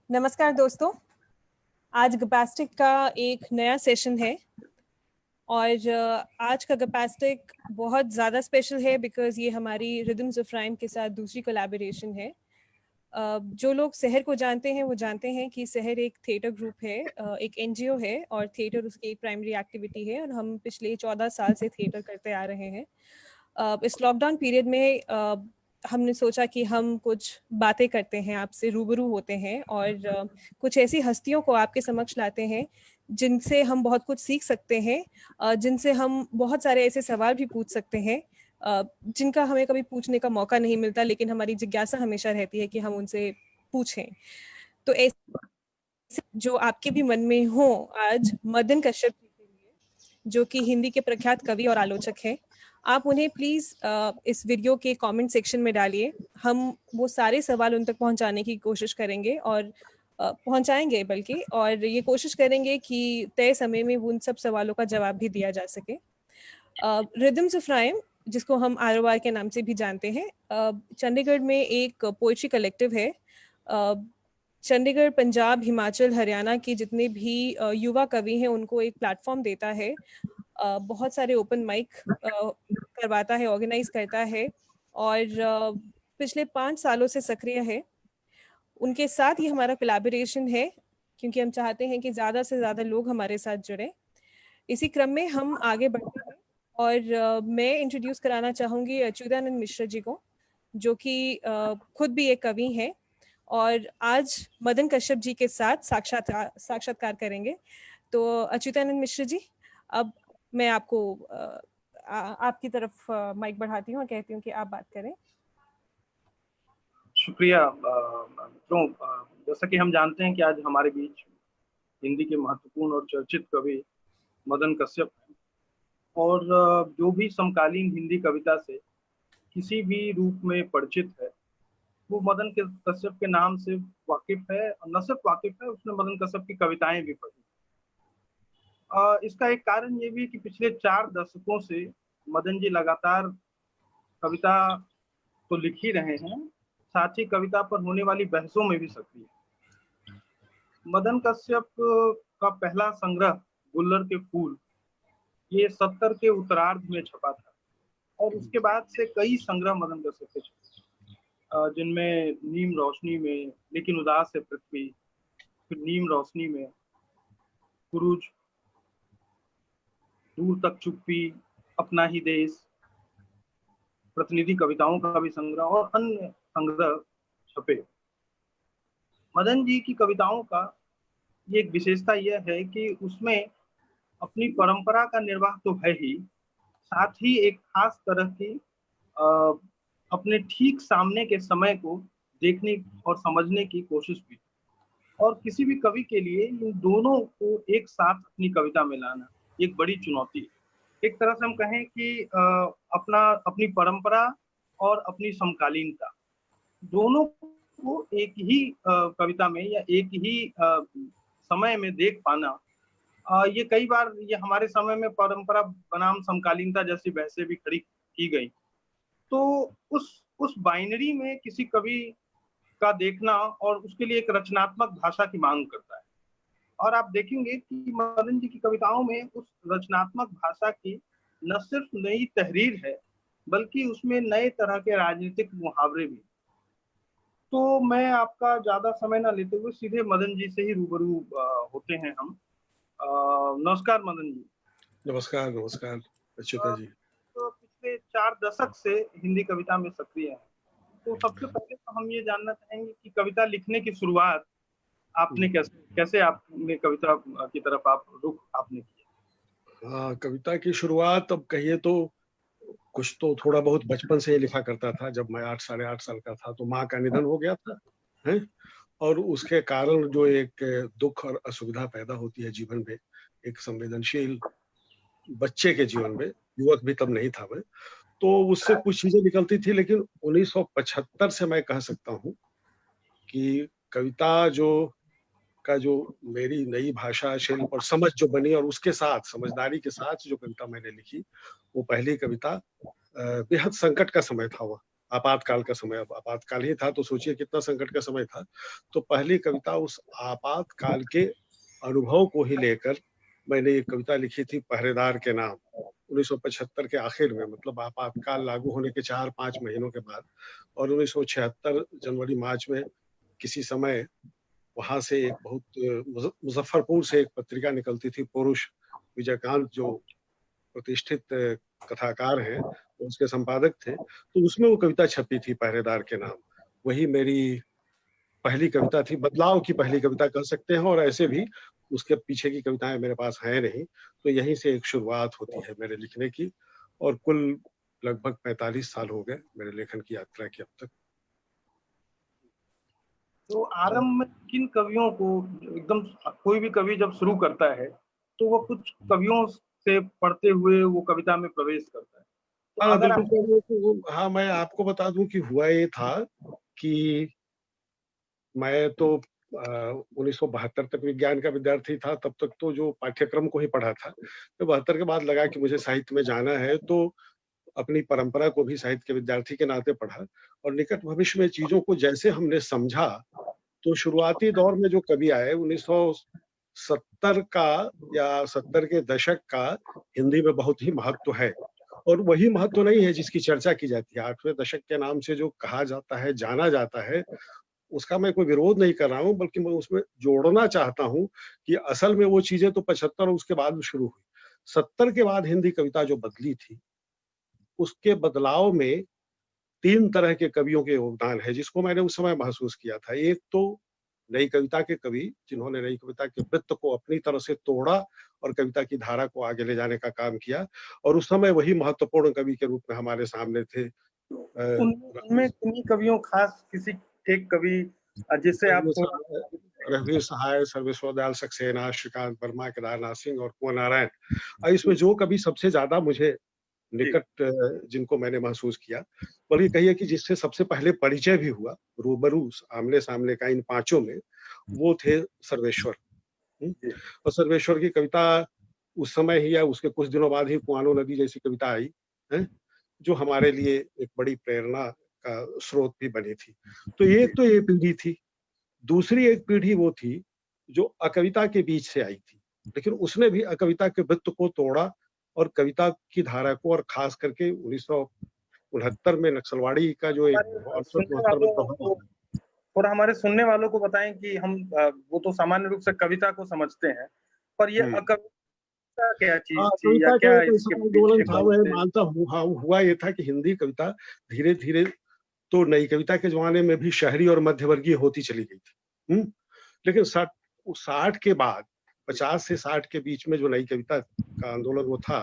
नमस्कार दोस्तों, आज गपास्टिक का एक नया सेशन है और आज का गपास्टिक बहुत ज़्यादा स्पेशल है बिकॉज़ ये हमारी रिदम्स ऑफ राइम के साथ दूसरी कोलैबोरेशन है। जो लोग सहर को जानते हैं वो जानते हैं कि सहर एक थिएटर ग्रुप है, एक एनजीओ है और थिएटर उसकी एक प्राइमरी एक्टिविटी है और हम पिछले 14 साल से थिएटर करते आ रहे हैं। इस लॉकडाउन पीरियड में हमने सोचा कि हम कुछ बातें करते हैं, आपसे रूबरू होते हैं और कुछ ऐसी हस्तियों को आपके समक्ष लाते हैं जिनसे हम बहुत कुछ सीख सकते हैं, जिनसे हम बहुत सारे ऐसे सवाल भी पूछ सकते हैं जिनका हमें कभी पूछने का मौका नहीं मिलता, लेकिन हमारी जिज्ञासा हमेशा रहती है कि हम उनसे पूछें। तो ऐसे जो आपके भी मन में हो, आज मदन कश्यप जी के लिए, जो कि हिंदी के प्रख्यात कवि और आलोचक हैं, आप उन्हें प्लीज़ इस वीडियो के कमेंट सेक्शन में डालिए। हम वो सारे सवाल उन तक पहुंचाने की कोशिश करेंगे और पहुंचाएंगे बल्कि, और ये कोशिश करेंगे कि तय समय में उन सब सवालों का जवाब भी दिया जा सके। रिदम्स ऑफ राइम, जिसको हम आरओआर के नाम से भी जानते हैं, चंडीगढ़ में एक पोइट्री कलेक्टिव है। चंडीगढ़, पंजाब, हिमाचल, हरियाणा के जितने भी युवा कवि हैं उनको एक प्लेटफॉर्म देता है, बहुत सारे ओपन माइक करवाता है, ऑर्गेनाइज करता है और पिछले 5 सालों से सक्रिय है। उनके साथ ही हमारा कोलैबोरेशन है क्योंकि हम चाहते हैं कि ज़्यादा से ज़्यादा लोग हमारे साथ जुड़ें। इसी क्रम में हम आगे बढ़ते हैं और मैं इंट्रोड्यूस कराना चाहूँगी अच्युतानंद मिश्र जी को, जो कि खुद भी एक कवि हैं और आज मदन कश्यप जी के साथ साक्षात्कार करेंगे। तो अच्युतानंद मिश्र जी, अब मैं आपको आपकी तरफ माइक बढ़ाती हूँ और कहती हूँ कि आप बात करें। शुक्रिया मित्रों। जैसा कि हम जानते हैं कि आज हमारे बीच हिंदी के महत्वपूर्ण और चर्चित कवि मदन कश्यप हैं और जो भी समकालीन हिंदी कविता से किसी भी रूप में परिचित है वो मदन कश्यप के नाम से वाकिफ है, और न सिर्फ वाकिफ है, उसने मदन कश्यप की कविताएं भी पढ़ी। इसका एक कारण ये भी है कि पिछले 4 दशकों से मदन जी लगातार कविता तो लिख ही रहे हैं, साथ ही कविता पर होने वाली बहसों में भी सक्रिय है। मदन कश्यप का पहला संग्रह गुल्लर के फूल ये 70 के उत्तरार्ध में छपा था और उसके बाद से कई संग्रह मदन कश्यप के छपे, जिनमें नीम रोशनी में, लेकिन उदास है पृथ्वी, फिर नीम रोशनी में, कुरूज, दूर तक चुप्पी, अपना ही देश, प्रतिनिधि कविताओं का भी संग्रह और अन्य संग्रह छपे। मदन जी की कविताओं का ये एक विशेषता यह है कि उसमें अपनी परंपरा का निर्वाह तो है ही, साथ ही एक खास तरह की अपने ठीक सामने के समय को देखने और समझने की कोशिश भी। और किसी भी कवि के लिए इन दोनों को एक साथ अपनी कविता में लाना एक बड़ी चुनौती है। एक तरह से हम कहें कि अपनी परंपरा और अपनी समकालीनता दोनों को एक ही कविता में या एक ही समय में देख पाना, ये कई बार ये हमारे समय में परंपरा बनाम समकालीनता जैसी बहसें भी खड़ी की गई। तो उस बाइनरी में किसी कवि का देखना और उसके लिए एक रचनात्मक भाषा की मांग करता है। और आप देखेंगे कि मदन जी की कविताओं में उस रचनात्मक भाषा की न सिर्फ नई तहरीर है, बल्कि उसमें नए तरह के राजनीतिक मुहावरे भी। तो मैं आपका ज्यादा समय ना लेते हुए सीधे मदन जी से ही रूबरू होते हैं हम। नमस्कार मदन जी। नमस्कार नमस्कार अच्युता जी। तो पिछले 4 दशक से हिंदी कविता में सक्रिय हैं। तो सबसे पहले तो हम ये जानना चाहेंगे कि कविता लिखने की शुरुआत आपने कैसे आपने कविता की तरफ रुख आपने किया? हाँ, कविता की शुरुआत अब कहिए तो कुछ तो थोड़ा बहुत बचपन से ही लिखा करता था। जब मैं 8 साढ़े 8 साल का था तो माँ का निधन हो गया था, हैं? और उसके कारण जो एक दुख और असुविधा पैदा होती है जीवन में, एक संवेदनशील बच्चे के जीवन में, युवक भी तब नहीं था मैं, तो उससे कुछ चीजें निकलती थी। लेकिन 1975 से मैं कह सकता हूँ कि कविता जो मेरी नई भाषा शिल्प और समझ जो बनी और उसके साथ समझदारी के साथ जो कविता मैंने लिखी, वो पहली कविता बेहद संकट का समय था वह, आपातकाल का समय, अब आपातकाल ही था तो सोचिए कितना संकट का समय था। तो पहली कविता उस आपातकाल के अनुभव को ही लेकर मैंने एक कविता लिखी थी, पहरेदार के नाम, 1975 के आखिर में, मतलब आपातकाल लागू होने के 4-5 महीनों के बाद। और 1976 जनवरी मार्च में किसी समय वहां से एक बहुत मुजफ्फरपुर से एक पत्रिका निकलती थी, पुरुष, विजयकांत जो प्रतिष्ठित कथाकार हैं, उसके संपादक थे, तो उसमें वो कविता छपी थी, पहरेदार के नाम। वही मेरी पहली कविता थी, बदलाव की पहली कविता कह सकते हैं। और ऐसे भी उसके पीछे की कविताएं मेरे पास हैं नहीं, तो यहीं से एक शुरुआत होती है मेरे लिखने की। और कुल लगभग 45 साल हो गए मेरे लेखन की यात्रा की अब तक। तो आरंभ में किन कवियों को, एकदम कोई भी कवि जब शुरू करता है तो वो कुछ कवियों से पढ़ते हुए वो कविता में प्रवेश करता है, तो हाँ अगर बिल्कुल। हाँ, मैं आपको बता दूं कि हुआ ये था कि मैं तो 1972 तक विज्ञान का विद्यार्थी था। तब तक तो जो पाठ्यक्रम को ही पढ़ा था, तो 72 के बाद लगा कि मुझे साहित्य में जाना है, तो अपनी परंपरा को भी साहित्य के विद्यार्थी के नाते पढ़ा। और निकट भविष्य में चीजों को जैसे हमने समझा, तो शुरुआती दौर में जो कवि आए 1970 का या 70 के दशक का हिंदी में बहुत ही महत्व है। और वही महत्व नहीं है जिसकी चर्चा की जाती है। 8वें दशक के नाम से जो कहा जाता है, जाना जाता है, उसका मैं कोई विरोध नहीं कर रहा हूँ, बल्कि मैं उसमें जोड़ना चाहता हूँ कि असल में वो चीजें तो 75 और उसके बाद शुरू हुई। 70 के बाद हिंदी कविता जो बदली थी, उसके बदलाव में 3 तरह के कवियों के योगदान है, जिसको मैंने उस समय महसूस किया था। एक तो नई कविता के कवि, जिन्होंने नई कविता के वृत्त को अपनी तरह से तोड़ा और कविता की धारा को आगे ले जाने का काम किया। और उस समय वही महत्वपूर्ण कवि के रूप में हमारे सामने थे। उनमें किन्हीं कवियों, खास किसी एक कवि जिससे आप रघुवीर सहाय, सर्वेश्वर दयाल सक्सेना, श्रीकांत वर्मा, केदारनाथ सिंह और कुंवर नारायण। और इसमें जो कवि सबसे ज्यादा मुझे निकट, जिनको मैंने महसूस किया, बल्कि कहिए कि जिससे सबसे पहले परिचय भी हुआ, रूबरू आमने सामने का इन पांचों में, वो थे सर्वेश्वर। और सर्वेश्वर की कविता उस समय ही या उसके कुछ दिनों बाद ही कुआनो नदी जैसी कविता आई है, जो हमारे लिए एक बड़ी प्रेरणा का स्रोत भी बनी थी। तो एक तो ये पीढ़ी थी। दूसरी एक पीढ़ी वो थी जो अकविता के बीच से आई थी, लेकिन उसने भी अकविता के वृत्त को तोड़ा और कविता की धारा को, और खास करके 1969 में नक्सलवाड़ी का जो एक और हमारे सुनने वालों को बताएं कि हम वो तो सामान्य रूप से कविता को समझते हैं, पर ये अकविता क्या चीज थी या क्या इसके आंदोलन था। मैं मानता हूँ, हाँ, हुआ ये था कि हिंदी कविता धीरे धीरे, तो नई कविता के जमाने में भी शहरी और मध्यवर्गीय होती चली गई थी। लेकिन 60 के बाद, 50 से 60 के बीच में जो नई कविता का आंदोलन वो था,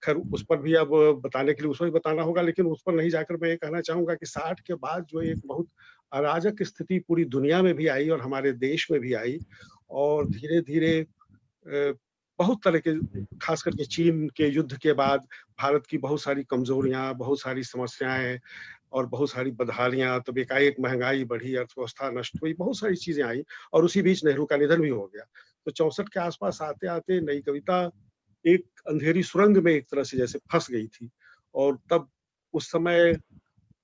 खैर उस पर भी अब बताने के लिए उसको भी बताना होगा, लेकिन उस पर नहीं जाकर मैं ये कहना चाहूंगा कि 60 के बाद जो एक बहुत अराजक स्थिति पूरी दुनिया में भी आई और हमारे देश में भी आई, और धीरे धीरे बहुत तरह के, खास करके चीन के युद्ध के बाद भारत की बहुत सारी कमजोरियां, बहुत सारी समस्याएं और बहुत सारी बदहालियां, तब एकाएक महंगाई बढ़ी, अर्थव्यवस्था नष्ट हुई, बहुत सारी चीजें आई, और उसी बीच नेहरू का निधन भी हो गया। तो 64 के आसपास आते आते नई कविता एक अंधेरी सुरंग में एक तरह से जैसे फंस गई थी। और तब उस समय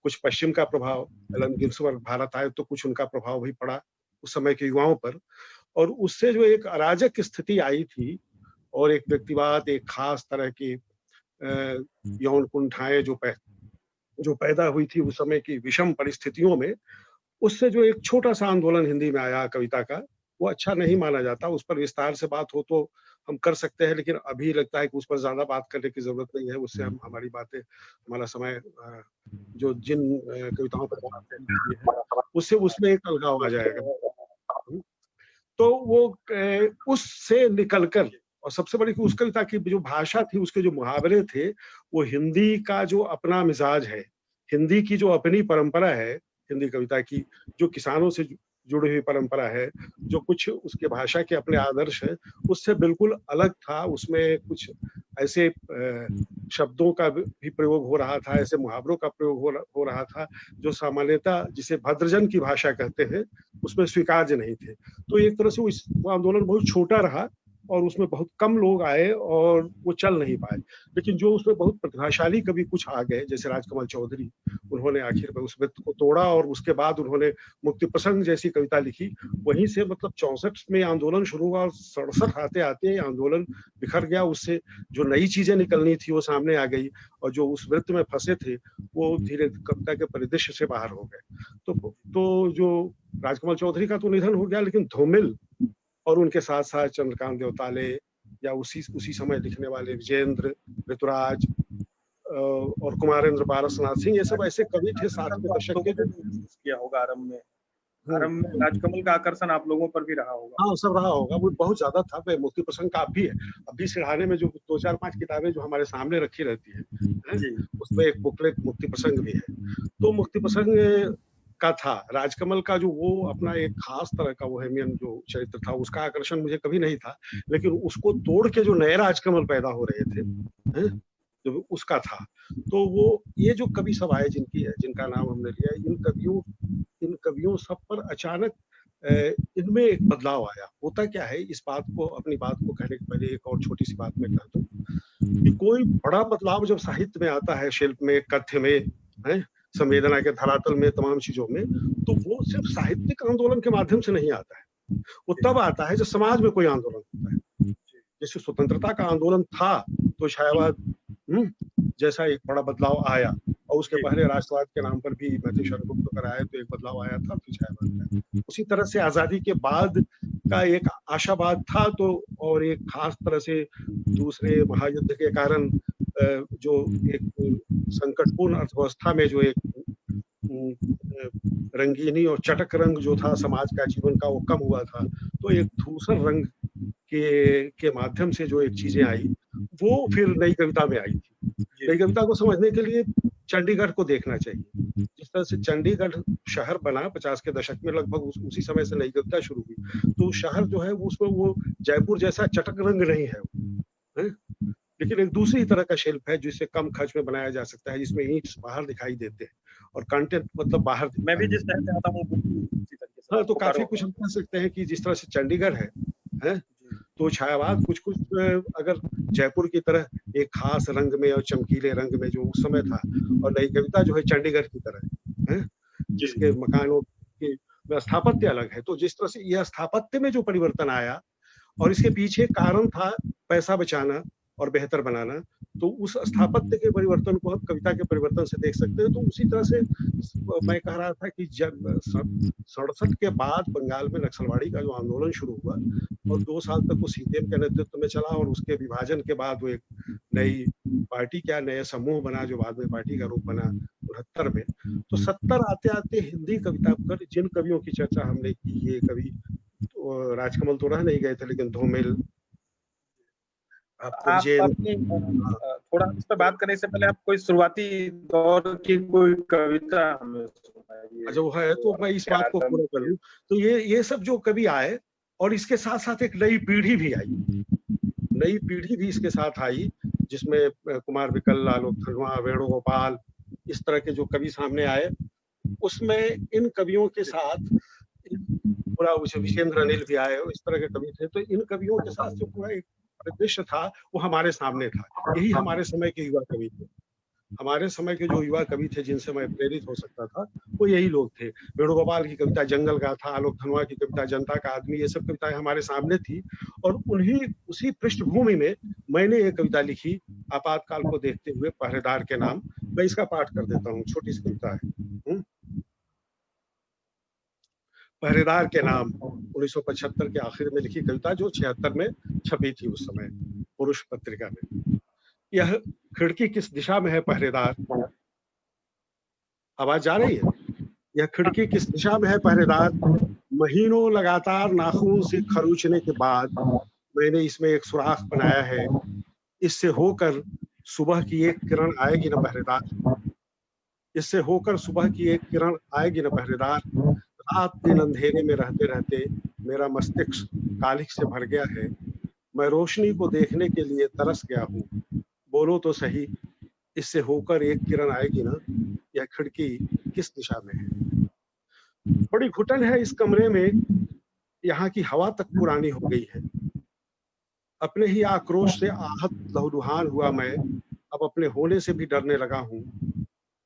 कुछ पश्चिम का प्रभाव, एलन गिब्सवर्थ भारत आए तो कुछ उनका प्रभाव भी पड़ा उस समय के युवाओं पर, और उससे जो एक अराजक स्थिति आई थी और एक व्यक्तिवाद, एक खास तरह की यौन कुंठाएं जो पैदा हुई थी उस समय की विषम परिस्थितियों में, उससे जो एक छोटा सा आंदोलन हिंदी में आया कविता का, वो अच्छा नहीं माना जाता। उस पर विस्तार से बात हो तो हम कर सकते हैं, लेकिन अभी लगता है कि उस पर ज्यादा बात करने की जरूरत नहीं है। उससे हम हमारी बातें, हमारा समय जो जिन कविताओं पर बात करनी है उससे उसमें एक अलगाव आ जाएगा। तो वो उससे निकलकर, और सबसे बड़ी कि उस कविता की जो भाषा थी, उसके जो मुहावरे थे, वो हिंदी का जो अपना मिजाज है, हिंदी की जो अपनी परंपरा है, हिंदी कविता की जो किसानों से जुड़ी हुई परंपरा है, जो कुछ उसके भाषा के अपने आदर्श है, उससे बिल्कुल अलग था। उसमें कुछ ऐसे शब्दों का भी प्रयोग हो रहा था, ऐसे मुहावरों का प्रयोग हो रहा था जो सामान्यतः जिसे भद्रजन की भाषा कहते हैं उसमें स्वीकार्य नहीं थे। तो एक तरह से वो आंदोलन बहुत छोटा रहा, और उसमें बहुत कम लोग आए और वो चल नहीं पाए। लेकिन जो उसमें बहुत प्रतिभाशाली कवि कुछ आ गए, जैसे राजकमल चौधरी, उन्होंने आखिर में उस वृत्त को तोड़ा और उसके बाद उन्होंने मुक्ति प्रसंग जैसी कविता लिखी। वहीं से मतलब 64 में आंदोलन शुरू हुआ और 67 आते आते आंदोलन बिखर गया। उससे जो नई चीजें निकलनी थी वो सामने आ गई, और जो उस वृत्त में फंसे थे वो धीरे कविता के परिदृश्य से बाहर हो गए। तो जो राजकमल चौधरी का तो निधन हो गया, लेकिन धूमिल और उनके साथ साथ चंद्रकांत देवताले या उसी समय लिखने वाले विजेंद्र, ऋतुराज और कुमारेंद्र पारसनाथ सिंह, ये सब ऐसे कवि थे 60 के दशक के। किया होगा आरंभ में राजकमल का आकर्षण आप लोगों पर भी रहा होगा। हाँ, सब रहा होगा, वो बहुत ज्यादा था। मुक्ति प्रसंग का भी है, अभी सिरहाने में जो 2-4-5 किताबें जो हमारे सामने रखी रहती है, उसमें एक बुकलेट मुक्ति प्रसंग भी है। तो मुक्ति प्रसंग का था, राजकमल का जो वो अपना एक खास तरह का बोहेमियन जो चरित्र था, उसका आकर्षण मुझे कभी नहीं था। लेकिन उसको तोड़ के जो नए राजकमल पैदा हो रहे थे, जो उसका था। तो वो ये जो कवि सब आए जिनका नाम हमने लिया, इन कवियों सब पर अचानक इनमें एक बदलाव आया। होता क्या है, अपनी बात को कहने के पहले एक और छोटी सी बात मैं कह दूं कि कोई बड़ा बदलाव जब साहित्य में आता है, शिल्प में, कथ्य में, संवेदना के धरातल में, तमाम चीजों में, तो वो सिर्फ साहित्यिक आंदोलन के माध्यम से नहीं आता है। वो तब आता है जब समाज में कोई आंदोलन होता है। जैसे स्वतंत्रता का आंदोलन था तो छायावाद जैसा एक बड़ा बदलाव आया, और उसके पहले राष्ट्रवाद के नाम पर भी मैथिली शरण गुप्त कर आए तो एक बदलाव आया था, फिर छायावाद का। उसी तरह से आजादी के बाद का एक आशावाद था, तो और एक खास तरह से दूसरे महायुद्ध के कारण जो एक संकटपूर्ण अर्थव्यवस्था में जो एक रंगीनी और चटक रंग जो था समाज का, जीवन का, वो कम हुआ था। तो एक धूसर रंग के माध्यम से जो एक चीजें आई, वो फिर नई कविता में आई थी। नई कविता को समझने के लिए चंडीगढ़ को देखना चाहिए। जिस तरह से चंडीगढ़ शहर बना 50 के दशक में, लगभग उसी समय से नई कविता शुरू हुई। तो शहर जो है उसमें वो जयपुर जैसा चटक रंग नहीं है, लेकिन एक दूसरी तरह का शिल्प है जिसे कम खर्च में बनाया जा सकता है, जिसमें ईंट बाहर दिखाई देते हैं और कंटेंट मतलब बाहर। मैं भी जिस तरह से आता हूँ उसी तरीके से। हाँ, तो काफी कुछ हम कह सकते हैं कि जिस तरह से चंडीगढ़ है, तो छायावाद कुछ अगर जयपुर की तरह एक खास रंग में और चमकीले रंग में जो उस समय था, और नई कविता जो है चंडीगढ़ की तरह है, जिसके मकानों की स्थापत्य अलग है। तो जिस तरह से यह स्थापत्य में जो परिवर्तन आया और इसके पीछे कारण था पैसा बचाना और बेहतर बनाना, तो उस स्थापत्य के परिवर्तन को हम कविता के परिवर्तन से देख सकते हैं। तो उसी तरह से मैं कह रहा था कि जब 67 के बाद बंगाल में नक्सलवाड़ी का जो आंदोलन शुरू हुआ और 2 साल तक वो सीपीएम के नेतृत्व में चला, और उसके विभाजन के बाद वो एक नई पार्टी क्या नया समूह बना जो बाद में पार्टी का रूप बना 69 में। तो 70 आते आते हिंदी कविता पर जिन कवियों की चर्चा हमने की, ये कवि तो राजकमल तो रह नहीं गए थे, लेकिन धूमिल, आप अपनी थोड़ा इस पर बात करने से पहले आप कोई शुरुआती दौर की कोई कविता हमें सुनाइए। जो है तो मैं इस बात को पूरा कर लूं, तो ये सब जो कवि आए, और इसके साथ साथ एक नई पीढ़ी भी आई, नई पीढ़ी भी इसके साथ आई, जिसमें कुमार विकल, आलोक धनवा, वेणुगोपाल, इस तरह के जो कवि सामने आए। उसमें इन कवियों के साथ पूरा विशेंद्र अनिल भी आए, इस तरह के कवि थे। तो इन कवियों के साथ जो पूरा एक परिदृश्य था वो हमारे सामने था। यही हमारे समय के युवा कवि थे। हमारे समय के जो युवा कवि थे जिनसे मैं प्रेरित हो सकता था, वो यही लोग थे। वेणुगोपाल की कविता जंगल गाथा, आलोक धनवा की कविता जनता का आदमी, ये सब कविताएं हमारे सामने थी। और उसी पृष्ठभूमि में मैंने एक कविता लिखी, आपातकाल को देखते हुए, पहरेदार के नाम। मैं इसका पाठ कर देता हूँ, छोटी सी कविता है। पहरेदार के नाम 1975 के आखिर में लिखी कविता, जो 76 में छपी थी उस समय पुरुष पत्रिका में। यह खिड़की किस दिशा में है पहरेदार, आवाज जा रही है? यह खिड़की किस दिशा में है पहरेदार, महीनों लगातार नाखून से खरोंचने के बाद मैंने इसमें एक सुराख बनाया है, इससे होकर सुबह की एक किरण आएगी न पहरेदार, इससे होकर सुबह की एक किरण आएगी न पहरेदार। रात दिन अंधेरे में रहते रहते मेरा मस्तिष्क कालिख से भर गया है, मैं रोशनी को देखने के लिए तरस गया हूँ, बोलो तो सही, इससे होकर एक किरण आएगी ना, यह खिड़की किस दिशा में है। बड़ी घुटन है इस कमरे में, यहाँ की हवा तक पुरानी हो गई है, अपने ही आक्रोश से आहत लहूलुहान हुआ मैं, अब अपने होने से भी डरने लगा हूँ।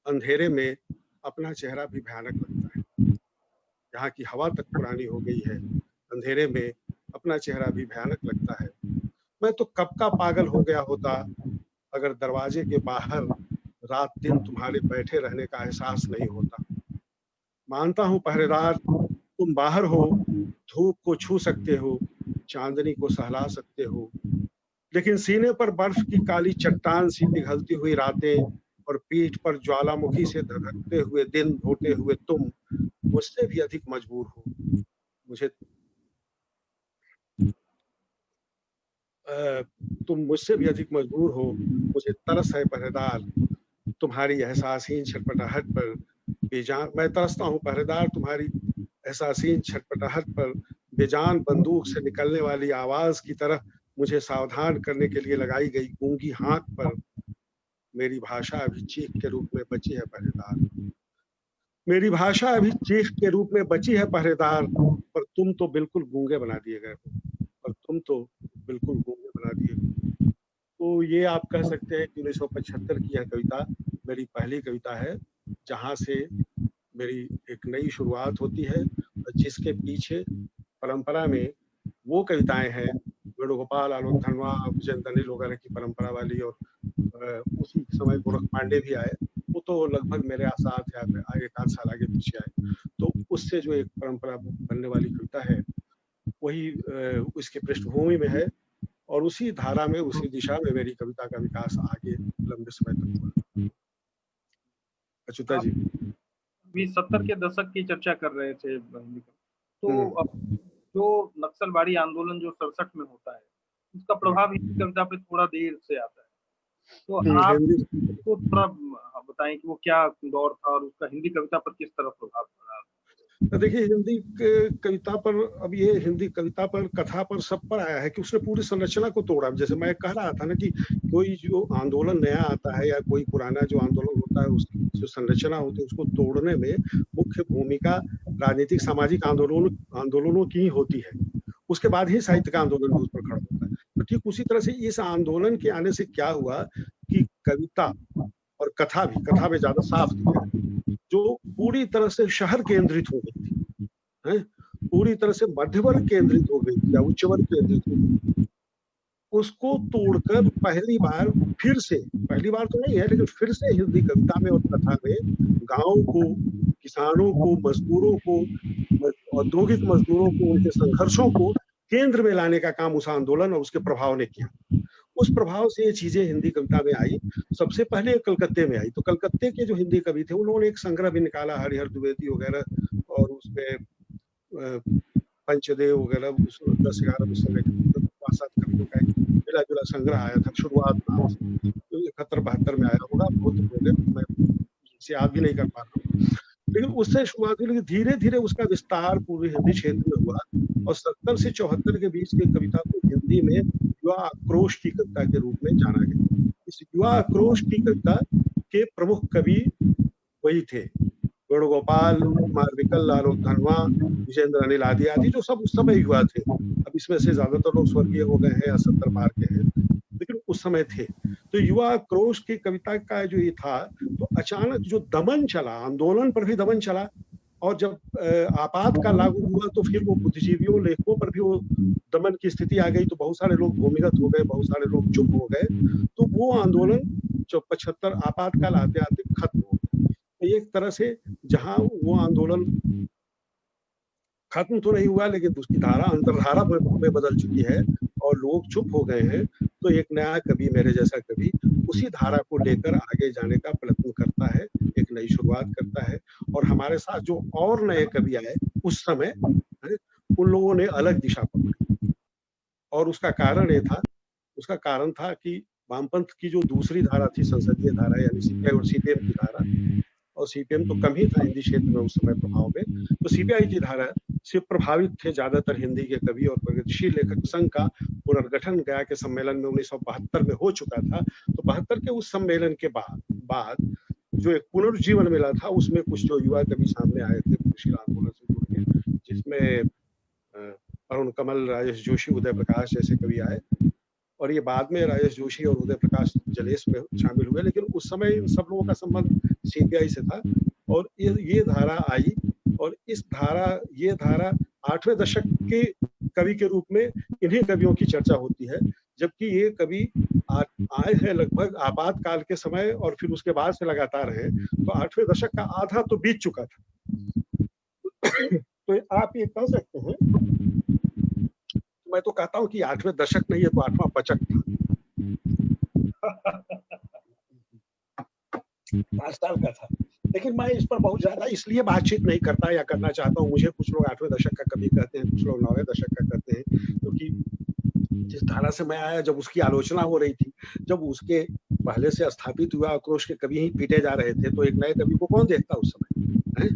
अंधेरे में अपना चेहरा भी भयानक लगता है। यहाँ की हवा तक पुरानी हो गई है, अंधेरे में अपना चेहरा भी भयानक लगता है। मैं तो कब का पागल हो गया होता अगर दरवाजे के बाहर रात दिन तुम्हारे बैठे रहने का एहसास नहीं होता। मानता हूँ पहरेदार, तुम बाहर हो, धूप को छू सकते हो, चांदनी को सहला सकते हो, लेकिन सीने पर बर्फ की काली चट्टान सी पिघलती हुई रातें और पीठ पर ज्वालामुखी से धधकते हुए दिन ढोते हुए तुम मुझसे भी अधिक मजबूर हो। तुम मुझसे भी अधिक मजबूर हो। मुझे तरस है पहरेदार तुम्हारी एहसासहीन छटपटाहट पर बेजान। मैं तरसता हूँ पहरेदार तुम्हारी एहसासहीन छटपटाहट पर, बेजान बंदूक से निकलने वाली आवाज की तरह मुझे सावधान करने के लिए लगाई गई गूंगी हाथ पर। मेरी भाषा अभी चीख के रूप में बची है पहरेदार, मेरी भाषा अभी चीख के रूप में बची है पहरेदार, पर तुम तो बिल्कुल गूंगे बना दिए गए हो, पर तुम तो बिल्कुल गूंगे बना दिए गए। तो ये आप कह सकते हैं कि 1975 की यह कविता मेरी पहली कविता है, जहां से मेरी एक नई शुरुआत होती है, जिसके पीछे परंपरा में वो कविताएं हैं वेणुगोपाल, आलोक धनवा, विजयेंद्र अनिल वगैरह की परंपरा वाली, और उसी समय गोरख पांडे भी आए, वो तो लगभग मेरे साथ एक आध साल आगे पीछे आए। तो उससे जो एक परंपरा बनने वाली कविता है वही उसकी पृष्ठभूमि में है, और उसी धारा में उसी दिशा में मेरी कविता का विकास आगे लंबे समय तक हुआ। अच्युता जी, भी 70 के दशक की चर्चा कर रहे थे, तो जो नक्सलवादी आंदोलन जो 67 में होता है, उसका प्रभाव हिंदी कविता पे थोड़ा देर से आता है, तो आप तो थोड़ा बताएं कि वो क्या दौर था और उसका हिंदी कविता पर किस तरह प्रभाव पड़ा। देखिए, हिंदी कविता पर, अब ये हिंदी कविता पर, कथा पर, सब पर आया है कि उसने पूरी संरचना को तोड़ा। जैसे मैं कह रहा था ना कि कोई जो आंदोलन नया आता है या कोई पुराना जो आंदोलन होता है उसकी जो संरचना होती है उसको तोड़ने में मुख्य भूमिका राजनीतिक सामाजिक आंदोलनों की होती है। उसके बाद ही साहित्य का आंदोलन उस पर खड़ा होता है। तो ठीक उसी तरह से इस आंदोलन के आने से क्या हुआ कि कविता और कथा में ज्यादा साफ दिखेगा, जो पूरी तरह से शहर केंद्रित हो गई थी, है? पूरी तरह से मध्यवर्ग केंद्रित हो गई थी या उच्च वर्ग केंद्रित हो गई, उसको तोड़कर पहली बार तो नहीं है, लेकिन फिर से हिंदी कविता में और कथा में गांव को, किसानों को, मजदूरों को, औद्योगिक मजदूरों को, उनके संघर्षों को केंद्र में लाने का काम उस आंदोलन और उसके प्रभाव ने किया। उस प्रभाव से ये चीजें हिंदी कविता में आई। सबसे पहले कलकत्ते में आई, तो कलकत्ते के जो हिंदी कवि थे उन्होंने एक संग्रह भी निकाला, हरिहर द्विवेदी वगैरह, और उसमें पंचदेव वगैरह 10-11 समय 5-7 कवियों का एक मिला जुला संग्रह आया था, शुरुआत नाम से, तो 71-72 में आया होगा, बहुत पहले, मैं इसे याद भी नहीं कर पा रहा हूँ। लेकिन उससे शुरुआत हुई, लेकिन धीरे धीरे उसका विस्तार पूरे हिंदी क्षेत्र में हुआ, और 70 से 74 के बीच की कविता को हिंदी में युवा आक्रोश की कविता के रूप में जाना गया। इस युवा आक्रोश की कविता के प्रमुख कवि वही थे, वेणुगोपाल, मालविकल, आलोक धनवा, विजयेंद्र अनिल आदि जो सब उस समय युवा थे। अब इसमें से ज्यादातर लोग स्वर्गीय हो गए हैं या 70 पार के हैं, लेकिन उस समय थे। तो युवा आक्रोश की कविता का जो ये था, तो अचानक जो दमन चला, आंदोलन पर भी दमन चला, और जब आपातकाल लागू हुआ तो फिर वो बुद्धिजीवियों, लेखकों पर भी वो दमन की स्थिति आ गई, तो बहुत सारे लोग भूमिगत हो गए, बहुत सारे लोग चुप हो गए। तो वो आंदोलन जो 75 आपातकाल आते आते खत्म हो गया। एक तरह से जहां वो आंदोलन खत्म तो नहीं हुआ, लेकिन उसकी धारा अंतरधारा में बदल चुकी है और लोग चुप हो गए हैं, तो एक नया कवि, मेरे जैसा कवि, उसी धारा को लेकर आगे जाने का प्रयत्न करता है, एक नई शुरुआत करता है। और हमारे साथ जो और नए कवि आए उस समय, उन लोगों ने अलग दिशा पकड़ी, और उसका कारण था कि वामपंथ की जो दूसरी धारा थी, संसदीय धारा, यानी सीपीएम की धारा, और सीपीएम तो कम ही था हिंदी क्षेत्र में उस समय प्रभाव में, तो सीपीआई की धारा से प्रभावित थे ज्यादातर हिंदी के कवि, और प्रगतिशील लेखक संघ का पुनर्गठन गया के सम्मेलन में 1972 में हो चुका था। तो 72 के उस सम्मेलन के बाद जो एक पुनर्जीवन मिला था, उसमें कुछ जो युवा कवि सामने आए थे प्रगतिशील आंदोलन से जुड़ के, जिसमें अरुण कमल, राजेश जोशी, उदय प्रकाश जैसे कवि आए, और ये बाद में राजेश जोशी और उदय प्रकाश जलेस में शामिल हुए, लेकिन उस समय इन सब लोगों का संबंध सीबीआई से था। और ये धारा आई, और ये धारा 8वें दशक के कवि के रूप में इन्हीं कवियों की चर्चा होती है, जबकि ये कवि आए हैं लगभग आपातकाल के समय और फिर उसके बाद से लगातार है, तो 8वें दशक का आधा तो बीत चुका था। तो आप ये कह सकते हैं, मैं तो कहता हूँ कि 8वें दशक नहीं है तो 8वां पचक था। 5 साल का था। लेकिन मैं इस पर बहुत ज्यादा इसलिए बातचीत नहीं करता या करना चाहता हूँ, मुझे कुछ लोग 8वें दशक का कवि कहते हैं, कुछ लोग 9वें दशक का कहते हैं, क्योंकि जिस धारा से मैं आया जब उसकी आलोचना हो रही थी, जब उसके पहले से स्थापित हुआ आक्रोश के कवि ही पीटे जा रहे थे, तो एक नए कवि को कौन देखता उस समय है?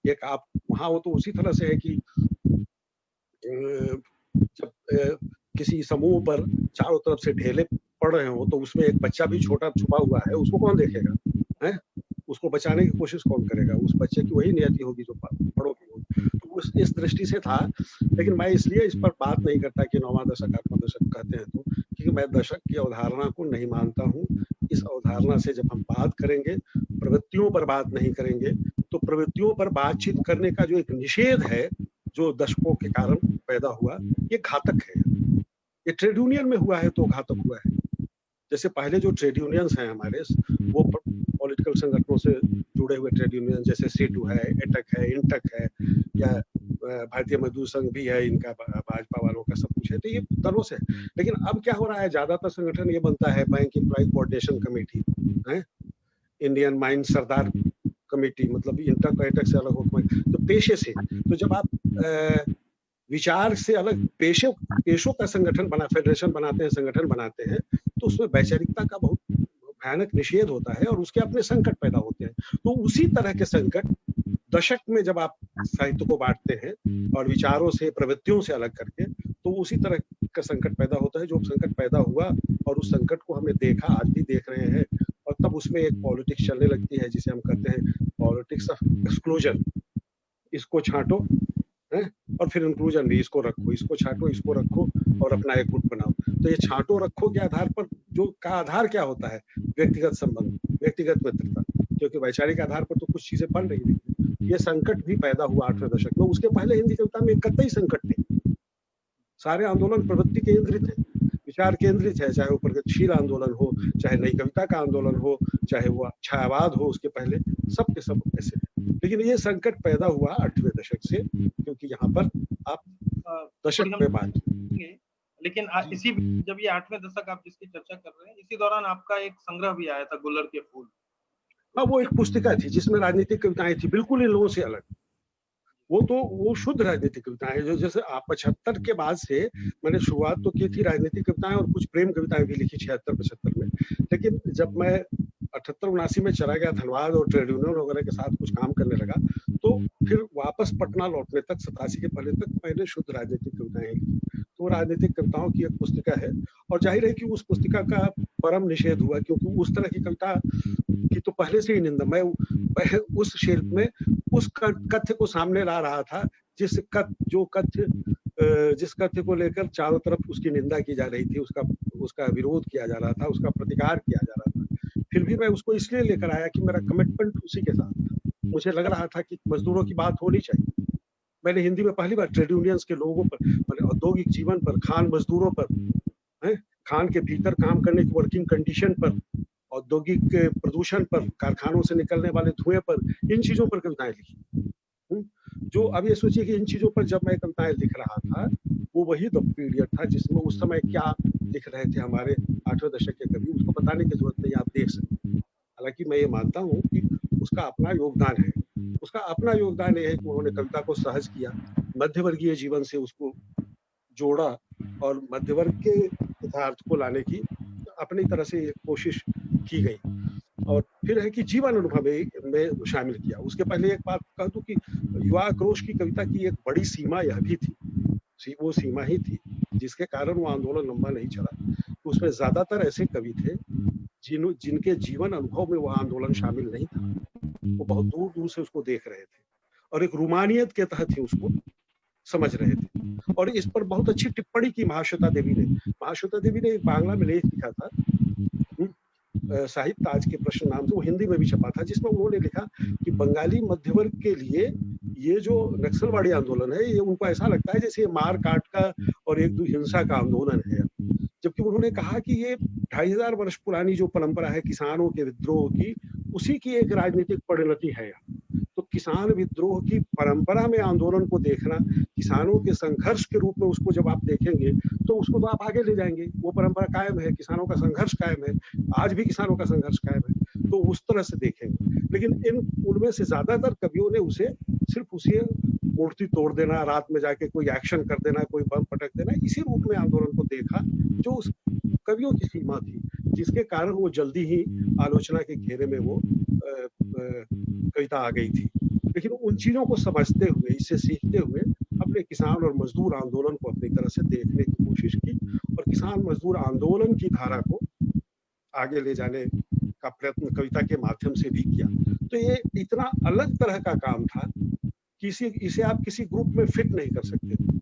एक आप वहां हो तो उसी तरह से है कि जब किसी समूह पर चारों तरफ से ढेले पड़ रहे हो तो उसमें एक बच्चा भी छोटा छुपा हुआ है, उसको कौन देखेगा है? उसको बचाने की कोशिश कौन करेगा? उस बच्चे की वही नियति होगी जो बड़ों की होगी। तो इस दृष्टि से था। लेकिन मैं इसलिए इस पर बात नहीं करता कि 9वां दशक 8वां दशक कहते हैं, तो क्योंकि मैं दशक की अवधारणा को नहीं मानता हूँ। इस अवधारणा से जब हम बात करेंगे, प्रवृत्तियों पर बात नहीं करेंगे, तो प्रवृत्तियों पर बातचीत करने का जो एक निषेध है जो दशकों के कारण पैदा हुआ, ये घातक है। ये ट्रेड यूनियन में हुआ है तो घातक हुआ है। जैसे पहले जो ट्रेड यूनियंस हैं हमारे, वो पॉलिटिकल संगठनों से जुड़े हुए ट्रेड यूनियन, जैसे सीटू है, एटक है, इंटक है, या भारतीय मजदूर संघ भी है, इनका भाजपा वालों का सब कुछ है, तो ये दलों से है। लेकिन अब क्या हो रहा है, ज्यादातर संगठन ये बनता है बैंक एम्प्लॉय कोऑर्डिनेशन कमेटी है, इंडियन माइन सरदार कमेटी, मतलब इंटक एटक से अलग होकर, तो पेशे से, तो जब आप विचार से अलग पेशों का संगठन बना, फेडरेशन बनाते हैं, संगठन बनाते हैं, तो उसमें वैचारिकता का बहुत भयानक निषेध होता है और उसके अपने संकट पैदा होते हैं। तो उसी तरह के संकट दशक में जब आप साहित्य को बांटते हैं और विचारों से, प्रवृत्तियों से अलग करके, तो उसी तरह का संकट पैदा होता है जो संकट पैदा हुआ, और उस संकट को हमने देखा, आज भी देख रहे हैं। और तब उसमें एक पॉलिटिक्स चलने लगती है जिसे हम कहते हैं पॉलिटिक्स ऑफ एक्सक्लूजन। इसको छांटो है, और फिर इंक्लूजन भी, इसको रखो, इसको छांटो, इसको रखो, और अपना एक गुट बनाओ। तो ये छांटो रखो के आधार पर जो का आधार क्या होता है? व्यक्तिगत संबंध, व्यक्तिगत मित्रता, क्योंकि वैचारिक आधार पर तो कुछ चीजें बन रही थी। ये संकट भी पैदा हुआ 8वें दशक में। उसके पहले हिंदी कविता में कतई संकट नहीं, सारे आंदोलन प्रवृत्ति केंद्रित है, विचार केंद्रित है, चाहे वो प्रगतिशील आंदोलन हो, चाहे नई कविता का आंदोलन हो, चाहे वो छायावाद हो, उसके पहले सब के सब ऐसे। लेकिन ये संकट पैदा हुआ 8वें दशक से, क्योंकि यहाँ पर आप दशक में बात, लेकिन इसी जब ये 8वें दशक आप जिसकी चर्चा कर रहे हैं, इसी दौरान आपका एक संग्रह भी आया था, गुल्लर के फूल। हाँ, वो एक पुस्तिका थी जिसमें राजनीतिक कविताएं थी, बिल्कुल इन लोगों से अलग। वो शुद्ध राजनीतिक कविताएं, जो जैसे 75 के बाद से मैंने शुरुआत तो की थी राजनीतिक कविताएं, और कुछ प्रेम कविताएं भी लिखी 76-75 में। लेकिन जब मैं 78-79 में चला गया धनबाद और ट्रेड यूनियन वगैरह के साथ कुछ काम करने लगा, तो फिर वापस पटना लौटने तक, 87 के पहले तक मैंने शुद्ध राजनीतिक कविताएं लिखी। तो राजनीतिक कविताओं की एक पुस्तिका है, और जाहिर है कि उस पुस्तिका का परम निषेध हुआ, क्योंकि उस तरह की कविता की तो पहले से ही निंदा। मैं उस शिल्प में उस कथ्य को सामने ला रहा था जिस कथ्य को लेकर चारों तरफ उसकी निंदा की जा रही थी, उसका विरोध किया जा रहा था, उसका प्रतिकार किया जा रहा था। फिर भी मैं उसको इसलिए लेकर आया कि मेरा कमिटमेंट उसी के साथ था। मुझे लग रहा था कि मजदूरों की बात होनी चाहिए। मैंने हिंदी में पहली बार ट्रेड यूनियंस के लोगों पर, मैंने औद्योगिक जीवन पर, खान मजदूरों पर, खान के भीतर काम करने की वर्किंग कंडीशन पर, औद्योगिक प्रदूषण पर, कारखानों से निकलने वाले धुएं पर, इन चीजों पर कविताएं लिखी। जो अब ये सोचिए कि इन चीजों पर जब मैं कविताएं लिख रहा था, वो वही द पीरियड था जिसमें उस समय क्या लिख रहे थे हमारे 8वें दशक के कवि, उसको बताने की जरूरत नहीं, आप देख सकते हैं। हालांकि मैं ये मानता हूँ कि उसका अपना योगदान है। उसका अपना योगदान ये है कि उन्होंने कविता को सहज किया, मध्यवर्गीय जीवन से उसको जोड़ा, और मध्यवर्ग के यथार्थ को लाने की अपनी तरह से कोशिश की गई। और फिर है कि जीवन अनुभव में शामिल किया। उसके पहले एक बात कह दूं कि युवा आक्रोश की कविता की एक बड़ी सीमा यह भी थी, वो सीमा ही थी जिसके कारण वो आंदोलन लंबा नहीं चला। उसमें ज्यादातर ऐसे कवि थे जिनके जीवन अनुभव में वह आंदोलन शामिल नहीं था। वो बहुत दूर दूर से उसको देख रहे थे और एक रूमानियत के तहत ही उसको समझ रहे थे। और इस पर बहुत अच्छी टिप्पणी की महाश्वेता देवी ने। महाश्वेता देवी ने एक बांग्ला में लेख लिखा था, साहित्य आज के प्रश्न नाम से, वो हिंदी में भी छपा था, जिसमें उन्होंने लिखा कि बंगाली मध्य वर्ग के लिए ये जो नक्सलवाड़ी आंदोलन है, ये उनको ऐसा लगता है जैसे मार काट का और एक दो हिंसा का आंदोलन है। जबकि उन्होंने कहा कि ये 2500 वर्ष पुरानी जो परंपरा है किसानों के विद्रोह की, उसी की एक राजनीतिक परिणति है। तो किसान विद्रोह की परंपरा में आंदोलन को देखना, किसानों के संघर्ष के रूप में उसको जब आप देखेंगे तो उसको तो आप आगे ले जाएंगे। वो परंपरा कायम है, किसानों का संघर्ष कायम है, आज भी किसानों का संघर्ष कायम है, तो उस तरह से देखेंगे। लेकिन उनमें से ज्यादातर कवियों ने उसे सिर्फ उसे मूर्ति तोड़ देना, रात में जाके कोई एक्शन कर देना, कोई बम पटक देना, इसी रूप में आंदोलन को देखा, जो उस कवियों की सीमा थी, जिसके कारण वो जल्दी ही आलोचना के घेरे में वो कविता आ गई थी। लेकिन उन चीजों को समझते हुए, इससे सीखते हुए अपने किसान और मजदूर आंदोलन को अपनी तरह से देखने की कोशिश की और किसान मजदूर आंदोलन की धारा को आगे ले जाने का प्रयत्न कविता के माध्यम से भी किया। तो ये इतना अलग तरह का काम था कि इसे आप किसी ग्रुप में फिट नहीं कर सकते थे।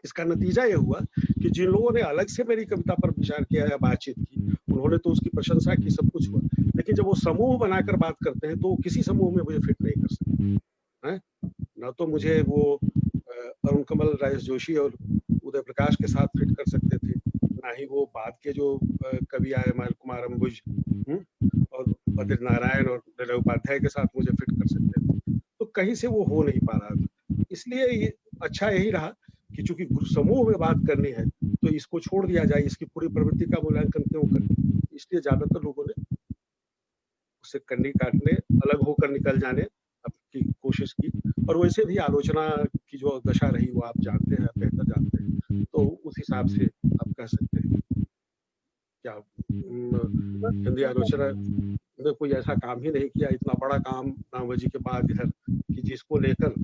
इसका नतीजा ये हुआ कि जिन लोगों ने अलग से मेरी कविता पर विचार किया या बातचीत की, उन्होंने तो उसकी प्रशंसा की, सब कुछ हुआ, लेकिन जब वो समूह बनाकर बात करते हैं तो किसी समूह में मुझे फिट नहीं कर सकते हैं। ना तो मुझे वो अरुण कमल, राजेश जोशी और उदय प्रकाश के साथ फिट कर सकते थे, ना ही वो बाद के जो कवि आए माल कुमार अंबुज और बद्री नारायण और विनय उपाध्याय के साथ मुझे फिट कर सकते थे। तो कहीं से वो हो नहीं पा रहा था। इसलिए ये अच्छा यही रहा कि चूंकि समूह में बात करनी है तो इसको छोड़ दिया जाए, इसकी पूरी प्रवृत्ति का मूल्यांकन क्यों करें। इसलिए ज्यादातर लोगों ने उसे कंडी काटने, अलग होकर निकल जाने की कोशिश की। और वैसे भी आलोचना की जो दशा रही वो आप जानते हैं, बेहतर जानते हैं, तो उस हिसाब से आप कह सकते हैं क्या हिंदी आलोचना ने कोई ऐसा काम ही नहीं किया, इतना बड़ा काम नामवजी के बाद इधर, कि जिसको लेकर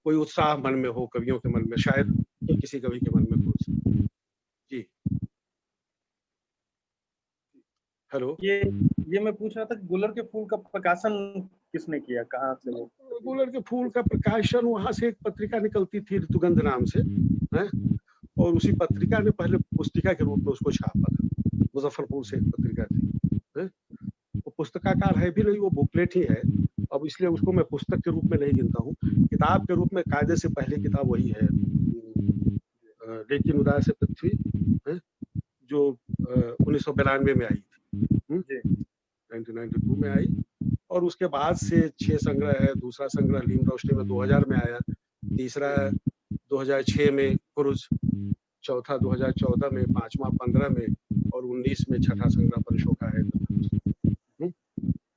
कोई उत्साह मन में हो, कवियों के मन में, शायद किसी कवि के मन में हो। जी हेलो, ये मैं पूछ रहा था कि गुलर के फूल का प्रकाशन किसने किया, कहाँ से? गुलर के फूल का प्रकाशन वहां से एक पत्रिका निकलती थी ऋतुगंध नाम से, है? और उसी पत्रिका ने पहले पुस्तिका के रूप में उसको छापा था। मुजफ्फरपुर से एक पत्रिका थी, है? वो पुस्तकाकार है भी नहीं, वो बुकलेट ही है। अब इसलिए उसको मैं पुस्तक के रूप में नहीं गिनता हूँ, किताब के रूप में कायदे से पहली किताब वही है, लेकिन उदास से पृथ्वी, है? जो 1992 में आई थी, 1992 में आई। और उसके बाद से 6 संग्रह है। दूसरा संग्रह लीम रोशनी में 2000 में आया, तीसरा 2006 में कुरुज, चौथा 2014 में, पांचवा 15 में और 19 में छठा संग्रह पंचों का है। तो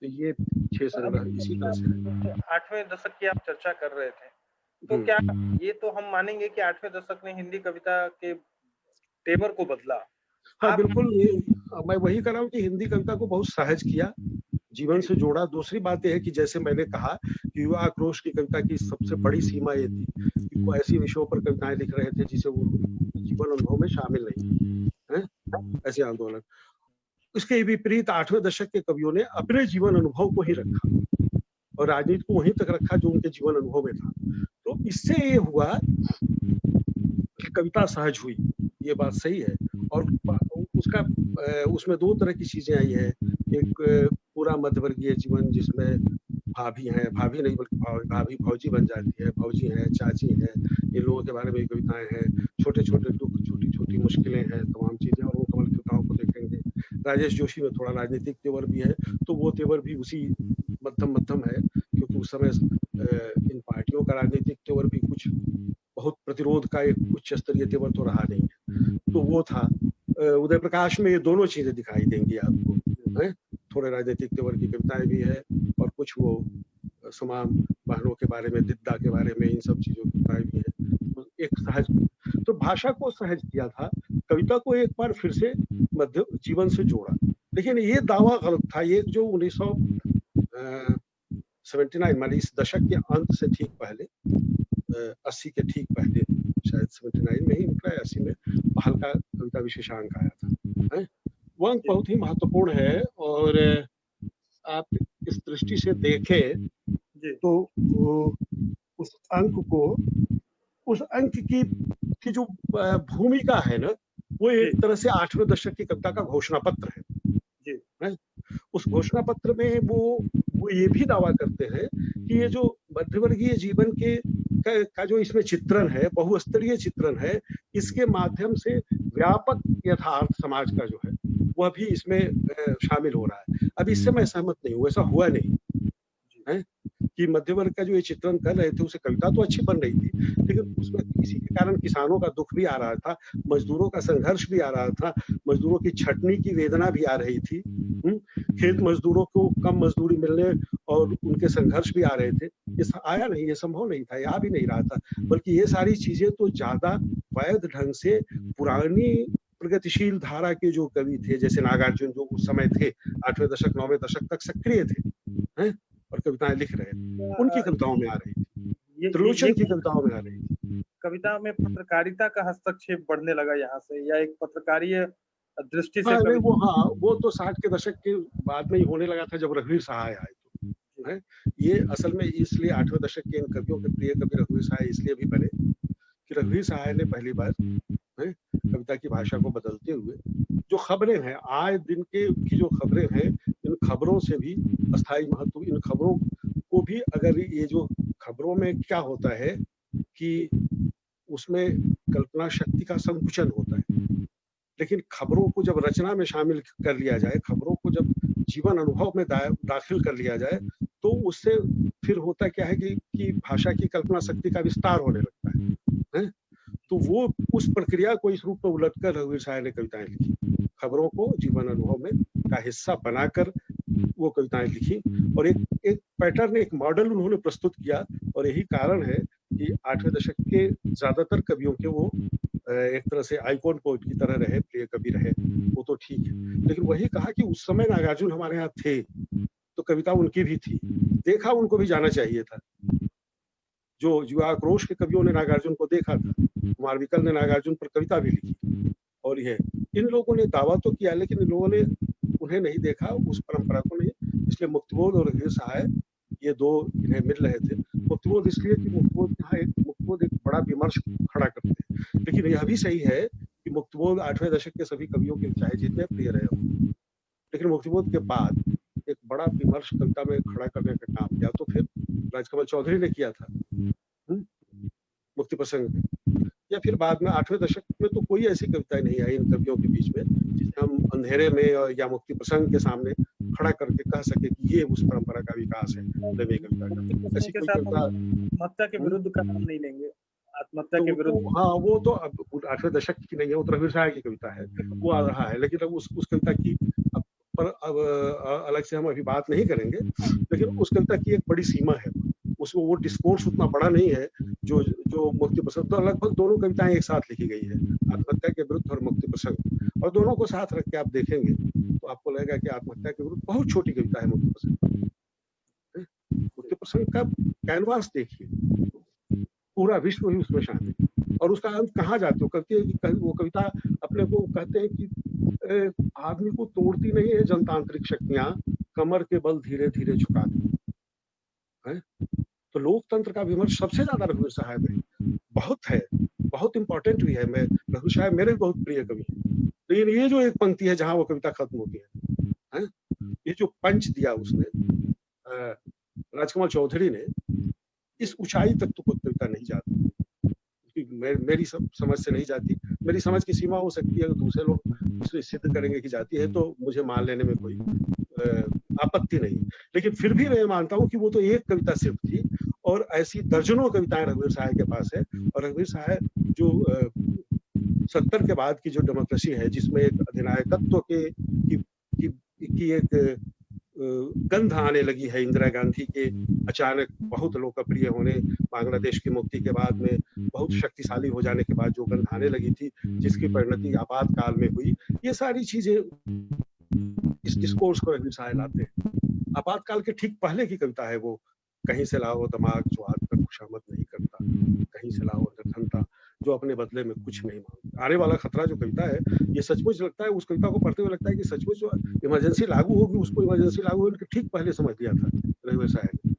ये 6 संग्रह इसी तरह से। 8वें दशक की आप चर्चा कर रहे थे, तो क्या ये तो हम मानेंगे कि 8वें दशक ने हिंदी कविता के तेवर को बदला? हाँ बिल्कुल, मैं वही कह रहा हूँ कि हिंदी कविता को बहुत सहज किया, जीवन से जोड़ा। दूसरी बात यह है कि जैसे मैंने कहा कि युवा आक्रोश की कविता की सबसे बड़ी सीमा ये थी कि वो ऐसी विषयों पर कविताएं लिख रहे थे जिसे वो जीवन अनुभव में शामिल नहीं है, ऐसे आंदोलन। इसके विपरीत 8वें दशक के कवियों ने अपने जीवन अनुभव को ही रखा और राजनीति को वहीं तक रखा जो उनके जीवन अनुभव में था। तो इससे ये हुआ कि कविता सहज हुई, ये बात सही है। और उसका उसमें 2 तरह की चीजें आई है। एक पूरा मध्यवर्गीय जीवन जिसमें भाभी हैं, भाभी नहीं बल्कि भाभी भौजी बन जाती है, भौजी हैं, चाची हैं, इन लोगों के बारे में कविताएं हैं। छोटे छोटे दुख, छोटी छोटी मुश्किलें हैं, तमाम चीजें। और वो कमल कविताओं को देखेंगे। राजेश जोशी में थोड़ा राजनीतिक तेवर भी है, तो वो तेवर भी उसी मध्यम है, क्योंकि उस समय इन पार्टियों का राजनीतिक तेवर भी कुछ बहुत प्रतिरोध का एक उच्च स्तरीय तेवर तो रहा नहीं है, तो वो था। उदय प्रकाश में ये दोनों चीजें दिखाई देंगी आपको, है? थोड़े राजनीतिक तेवर की कविताएं भी है और कुछ वो समाम बहनों के बारे में, दिद्दा के बारे में, इन सब चीजों की कविताएं भी है। तो एक सहज, तो भाषा को सहज किया था, कविता को एक बार फिर से मध्य जीवन से जोड़ा। लेकिन ये दावा गलत था। ये जो 1979 मानी इस दशक के अंत से ठीक पहले, 80 के ठीक पहले, शायद 79 में ही निकला, 80 में पहल का कविता विशेषांक आया था, है? वो अंक बहुत ही महत्वपूर्ण है। और आप इस दृष्टि से देखें तो उस अंक को उस अंक की जो भूमिका है ना, वो एक तरह से 8वें दशक की कविता का घोषणा पत्र है। उस घोषणा पत्र में वो ये भी दावा करते हैं कि ये जो मध्यवर्गीय जीवन का जो इसमें चित्रण है, बहुस्तरीय चित्रण है, इसके माध्यम से व्यापक यथार्थ समाज का जो है वह भी इसमें शामिल हो रहा है। अब इससे मैं सहमत नहीं हूँ, ऐसा हुआ नहीं है कि मध्य वर्ग का जो ये चित्रण कर रहे थे, उसे कविता तो अच्छी बन रही थी, लेकिन उसमें इसी के कारण किसानों का दुख भी आ रहा था, मजदूरों का संघर्ष भी आ रहा था, मजदूरों की छटनी की वेदना भी आ रही थी, खेत मजदूरों को कम मजदूरी मिलने और उनके संघर्ष भी आ रहे थे। ये आया नहीं, ये संभव नहीं था, ये आ भी नहीं रहा था, बल्कि ये सारी चीजें तो ज्यादा वैध ढंग से पुरानी प्रगतिशील धारा के जो कवि थे, जैसे नागार्जुन, जो उस समय थे 8वें दशक 9वें दशक तक सक्रिय थे हैं और कविताएं लिख रहे थे, उनकी कविताओं में आ रही थी, त्रिलोचन की कविताओं में आ रही थी। कविता में पत्रकारिता का हस्तक्षेप बढ़ने लगा यहाँ से, या एक पत्रकारीय दृष्टि से वो तो 60 के दशक के बाद में ही होने लगा था, जब रघुवीर सहाय आए तो है। ये असल में इसलिए 8वें दशक के इन कवियों के प्रिय कवि रघुवीर सहाय इसलिए भी बने कि रघुवीर सहाय ने पहली बार कविता की भाषा को बदलते हुए जो खबरें हैं, आए दिन की जो खबरें हैं, इन खबरों से भी अस्थायी महत्व, इन खबरों को भी, अगर ये जो खबरों में क्या होता है कि उसमें कल्पना शक्ति का संकुचन होता है, लेकिन खबरों को जब रचना में शामिल कर लिया जाए, खबरों को जब जीवन अनुभव में दाखिल कर लिया जाए, तो उससे फिर होता क्या है कि भाषा की कल्पना शक्ति का विस्तार होने लगता है। तो वो उस प्रक्रिया को इस रूप में उलटकर रघुवीर सहाय ने कविताएं लिखी, खबरों को जीवन अनुभव में का हिस्सा बनाकर वो कविताएं लिखी, और एक पैटर्न, एक मॉडल उन्होंने प्रस्तुत किया, और यही कारण है कि 8वें दशक के ज्यादातर कवियों के वो एक तरह से आइकॉन पोएट की तरह रहे, प्रिय कवि रहे, वो तो ठीक है। लेकिन वही कहा कि उस समय नागार्जुन हमारे यहाँ थे तो कविता उनकी भी थी, देखा उनको भी जाना चाहिए था। जो युवा आक्रोश के कवियों ने नागार्जुन को देखा था, कुमार विकल ने नागार्जुन पर कविता भी लिखी, और ये इन लोगों ने दावा तो किया, लेकिन इन लोगों ने उन्हें नहीं देखा, उस परंपरा को नहीं। इसलिए मुक्तिबोध और रघुवीर सहाय ये दो इन्हें मिल रहे थे। मुक्तिबोध इसलिए कि मुक्तिबोध एक बड़ा विमर्श खड़ा करते हैं, लेकिन यह भी सही है कि मुक्तिबोध 8वें दशक के सभी कवियों के चाहे जितने प्रिय रहे हो, लेकिन मुक्तिबोध के बाद एक बड़ा विमर्श कविता में खड़ा करने का काम या तो फिर राजकमल चौधरी ने किया था मुक्ति प्रसंग में, या फिर बाद में 8वें दशक में तो कोई ऐसी कविताएं नहीं आई इन कवियों के बीच में जिसे हम अंधेरे में या मुक्ति प्रसंग के सामने खड़ा करके कह सके कि ये उस परंपरा का विकास है। कविता का ऐसी कोई कविता आत्महत्या के विरुद्ध का नाम नहीं लेंगे, आत्महत्या के विरुद्ध, हाँ वो तो अब 8वें दशक की नहीं है, वो रघुवीर सहाय की कविता है, वो आ रहा है, लेकिन उस कविता की पर अब अलग से हम अभी बात नहीं करेंगे, लेकिन उस कविता की एक बड़ी सीमा है, उसमें वो डिस्कोर्स उतना बड़ा नहीं है जो मुक्ति प्रसंग। तो लगभग दोनों कविताएं एक साथ लिखी गई है, आत्महत्या के विरुद्ध और मुक्ति प्रसंग, और दोनों को साथ रख के आप देखेंगे तो आपको लगेगा कि आत्महत्या के विरुद्ध बहुत छोटी कविता है मुक्ति प्रसंग। मुक्ति प्रसंग का कैनवास देखिए, पूरा विश्व ही उसमें शामिल, और उसका अंत कहाँ जाते हो कहती है वो कविता अपने को कहते हैं कि आदमी को तोड़ती नहीं है जनतांत्रिक शक्तियां, कमर के बल धीरे धीरे झुकाती है। तो लोकतंत्र का विमर्श सबसे ज्यादा रघुवीर सहाय में बहुत है, बहुत इंपॉर्टेंट भी है। मैं रघुवीर सहाय मेरे बहुत प्रिय कवि है, लेकिन ये जो एक पंक्ति है जहां वो कविता खत्म होती है, ये जो पंच दिया उसने राजकमल चौधरी ने, इस ऊंचाई तक तो कोई कविता नहीं जाती, मेरी समझ से नहीं जाती। मेरी समझ की सीमा हो सकती है, अगर दूसरे लोग उसे सिद्ध करेंगे कि जाती है तो मुझे मान लेने में कोई आपत्ति नहीं, लेकिन फिर भी मैं मानता हूँ कि वो तो एक कविता सिर्फ थी, और ऐसी दर्जनों कविताएं रघुवीर सहाय के पास है। और रघुवीर सहाय जो 70 के बाद की जो डेमोक्रेसी है, जिसमें एक अधिनायकत्व की एक गंध आने लगी है, इंदिरा गांधी के अचानक बहुत लोकप्रिय होने, बांग्लादेश की मुक्ति के बाद में बहुत शक्तिशाली हो जाने के बाद जो गंध आने लगी थी, जिसकी परिणति आपातकाल में हुई, ये सारी चीजें इस डिस्कोर्स को रघुवीर सहाय लाते हैं। आपातकाल के ठीक पहले की कविता है वो, कहीं से लाओ दिमाग जो आकर खुशामद नहीं करता, कहीं से लाओ निर्धनता जो अपने बदले में कुछ नहीं मांगता। आने वाला खतरा जो कविता है, ये सचमुच लगता है, उस कविता को पढ़ते हुए लगता है कि सचमुच जो इमरजेंसी लागू होगी, उसको इमरजेंसी लागू होने के ठीक पहले समझ लिया था रघुवीर सहाय ने,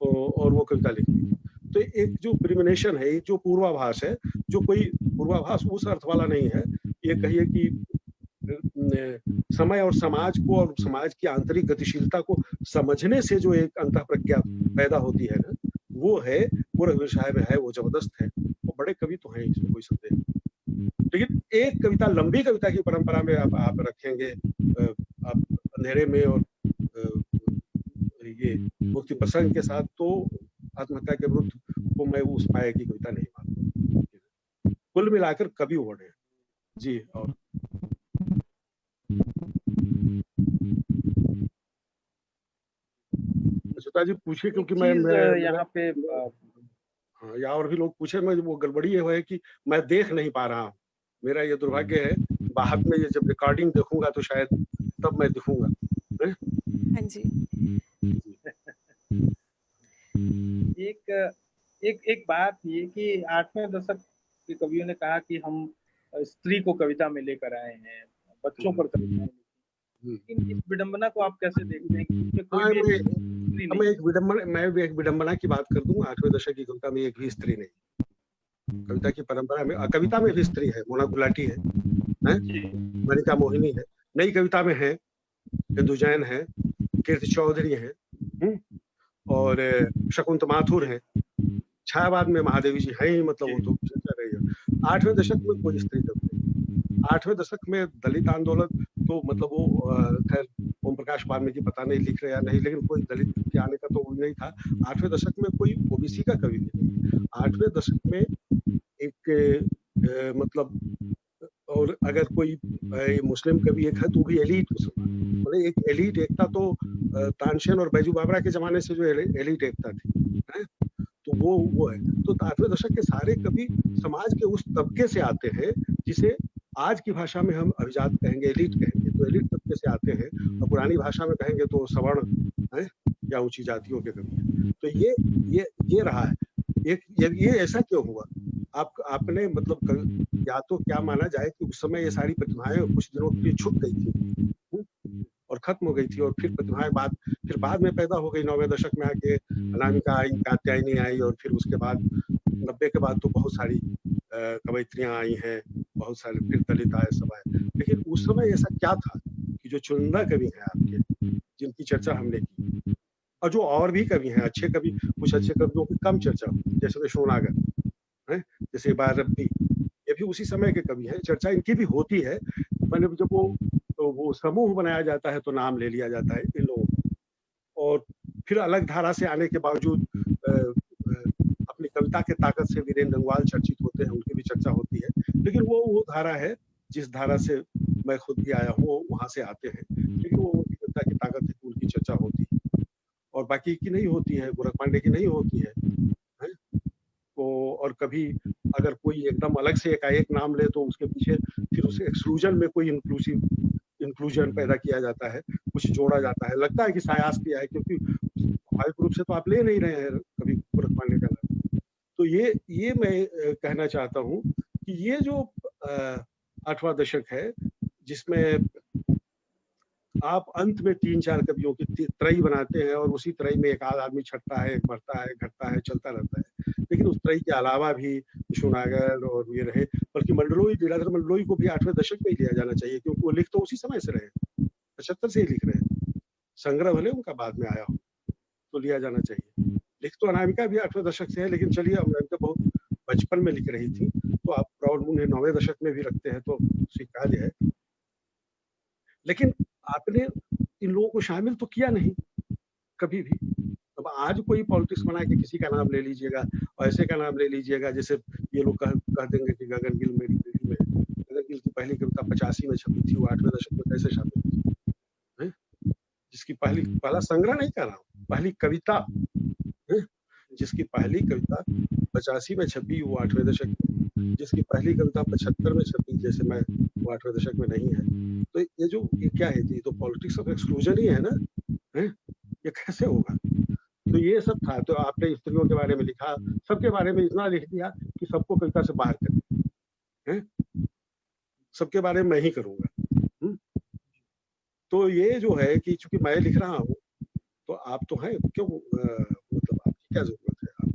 और वो कविता लिख दी। तो एक जो प्रिमोनिशन है, एक जो पूर्वाभास है, जो कोई पूर्वाभास उस अर्थ वाला नहीं है, ये कहिए कि समय और समाज को और समाज की आंतरिक गतिशीलता को समझने से जो एक अंतःप्रज्ञा पैदा होती है ना, वो है, वो रघुवीर साहब है, वो जबरदस्त है। वो बड़े कवि तो हैं, इसमें कोई संदेह नहीं। लेकिन एक कविता, लंबी कविता की परंपरा में आप रखेंगे, आप अंधेरे में और ये मुक्ति प्रसंग के साथ, तो आत्महत्या के विरुद्ध को मैं उस पाए की कविता नहीं मानता। कुल मिलाकर कवि वर्ड है जी। और अशोता जी पूछिए, क्योंकि मैं यहाँ पे हाँ, या और भी लोग पूछे, मैं वो गड़बड़ी ये है कि मैं देख नहीं पा रहा हूँ। मेरा ये दुर्भाग्य है, बाद में ये जब रिकॉर्डिंग देखूंगा तो शायद तब मैं दिखूंगा। हाँ जी। एक बात ये कि 8वें दशक के कवियों ने कहा कि हम स्त्री को कविता में लेकर आए हैं, बच्चों पर कविताएं लिखी। लेकिन इस विडंबना को आप कैसे देखते हैं कि कोई भी स्त्री नहीं? मैं भी एक विडंबना की बात कर दूं। 8वें दशक की कविता में एक भी स्त्री नहीं। कविता की परंपरा में, कविता में भी स्त्री है, मोना गुलाटी है, मनिका मोहिनी है, नई कविता में है इंदु जैन है, कीर्ति चौधरी है, और शकुंत माथुर है, छायावाद में महादेवी जी है ही, मतलब वो तो चर्चा रही है। 8वें दशक में कोई स्त्री कवि नहीं। 8वें दशक में दलित आंदोलन तो मतलब वो खैर ओम प्रकाश वाल्मीकि पता नहीं लिख रहे या नहीं, लेकिन कोई दलित के आने का तो नहीं था। 8वें दशक में कोई ओबीसी का कवि नहीं। 8वें दशक में एक मतलब, और अगर कोई मुस्लिम कवि एक है तो भी एलीट, मतलब एक एलीट एकता तो तानसेन और बैजू बावरा के जमाने से जो एलीट एकता थी है, तो वो है। तो 8वें दशक के सारे कवि समाज के उस तबके से आते हैं जिसे आज की भाषा में हम अभिजात कहेंगे, एलीट कहेंगे, तो एलीट तबके से आते हैं, और पुरानी भाषा में कहेंगे तो सवर्ण है या ऊंची जातियों के कवि। तो ये रहा है। ये ऐसा क्यों हुआ? आपने मतलब या तो क्या माना जाए कि उस समय ये सारी प्रतिभाएं कुछ दिनों के लिए छुप गई थी और खत्म हो गई थी, और फिर प्रतिभाएं बाद में पैदा हो गई। 9वें दशक में आके अनामिका आई, कात्यायनी आई, और फिर उसके बाद 90 के बाद तो बहुत सारी कवयित्रियां आई हैं, बहुत सारे फिर दलित आए, सब आए। लेकिन उस समय ऐसा क्या था कि जो चुनिंदा कवि हैं आपके, जिनकी चर्चा हमने की, और जो और भी कवि हैं अच्छे कवि, कुछ अच्छे कवियों की कम चर्चा होती है, जैसे विष्णुनागर है, जैसे बारब्बी, ये भी उसी समय के कवि हैं, चर्चा इनकी भी होती है। मतलब जब वो समूह बनाया जाता है तो नाम ले लिया जाता है इन लोगों को, और फिर अलग धारा से आने के बावजूद अपनी कविता के ताकत से वीरेंद्र रंगवाल चर्चित होते हैं, उनकी भी चर्चा होती है। लेकिन वो धारा है जिस धारा से मैं खुद भी आया हूँ, वहां से आते हैं, लेकिन वो उनकी कविता की ताकत है, उनकी चर्चा होती है, और बाकी की नहीं होती है, गोरख पांडे की नहीं होती है। और कभी अगर कोई एकदम अलग से एकाएक नाम ले तो उसके पीछे फिर उस एक्सक्लूजन में कोई इंक्लूजन पैदा किया जाता है, कुछ जोड़ा जाता है, लगता है कि सायास किया है, क्योंकि स्वाभाविक रूप से तो आप ले नहीं रहे हैं कभी गोरख पांडे का नाम। तो ये मैं कहना चाहता हूँ कि ये जो 8वां दशक है, जिसमें आप अंत में 3-4 कवियों की त्रयी बनाते हैं, और उसी त्रयी में एक आध आदमी छटता है, मरता है, घटता है, चलता रहता है। लेकिन उस त्रयी के अलावा भी विष्णुनागर और ये रहे, बल्कि मंडलोई, लीलाधर मंडलोई को भी 8वें दशक में ही लिया जाना चाहिए, क्योंकि वो लिख तो उसी समय से रहे, 75 से ही लिख रहे हैं। संग्रह भले उनका बाद में आया हो, तो लिया जाना चाहिए। लिख तो अनामिका भी 8वें दशक से है, लेकिन चलिए अनामिका बहुत बचपन में लिख रही थी, तो आप प्राउड उन्हें 9वें दशक में भी रखते हैं तो स्वीकार्य है। लेकिन आपने इन लोगों को शामिल तो किया नहीं कभी भी। अब आज कोई पॉलिटिक्स बना के किसी का नाम ले लीजिएगा, और ऐसे का नाम ले लीजिएगा, जैसे ये लोग कह देंगे कि गगन गिल मेरी पीढ़ी में, गगन गिल की पहली कविता 85 में छपी थी, वो 8वें दशक में कैसे शामिल थी? जिसकी पहला संग्रह नहीं कर रहा हूँ, पहली कविता है? जिसकी पहली कविता 85 में छपी वो 8वें दशक में, जिसकी पहली कविता 75 में छपी जैसे मैं, वो 8वें दशक में नहीं है। तो ये क्या है? ये तो पॉलिटिक्स ऑफ एक्सक्लूजन ही है ना, है? ये कैसे होगा? तो ये सब था। तो आपने स्त्रियों के बारे में लिखा, सबके बारे में इतना लिख दिया कि सबको कविता से बाहर कर दिया, सबके बारे में मैं ही करूंगा। तो ये जो है कि चूंकि मैं लिख रहा हूँ तो आप तो हैं, क्यों मतलब आपकी क्या जरूरत है? आप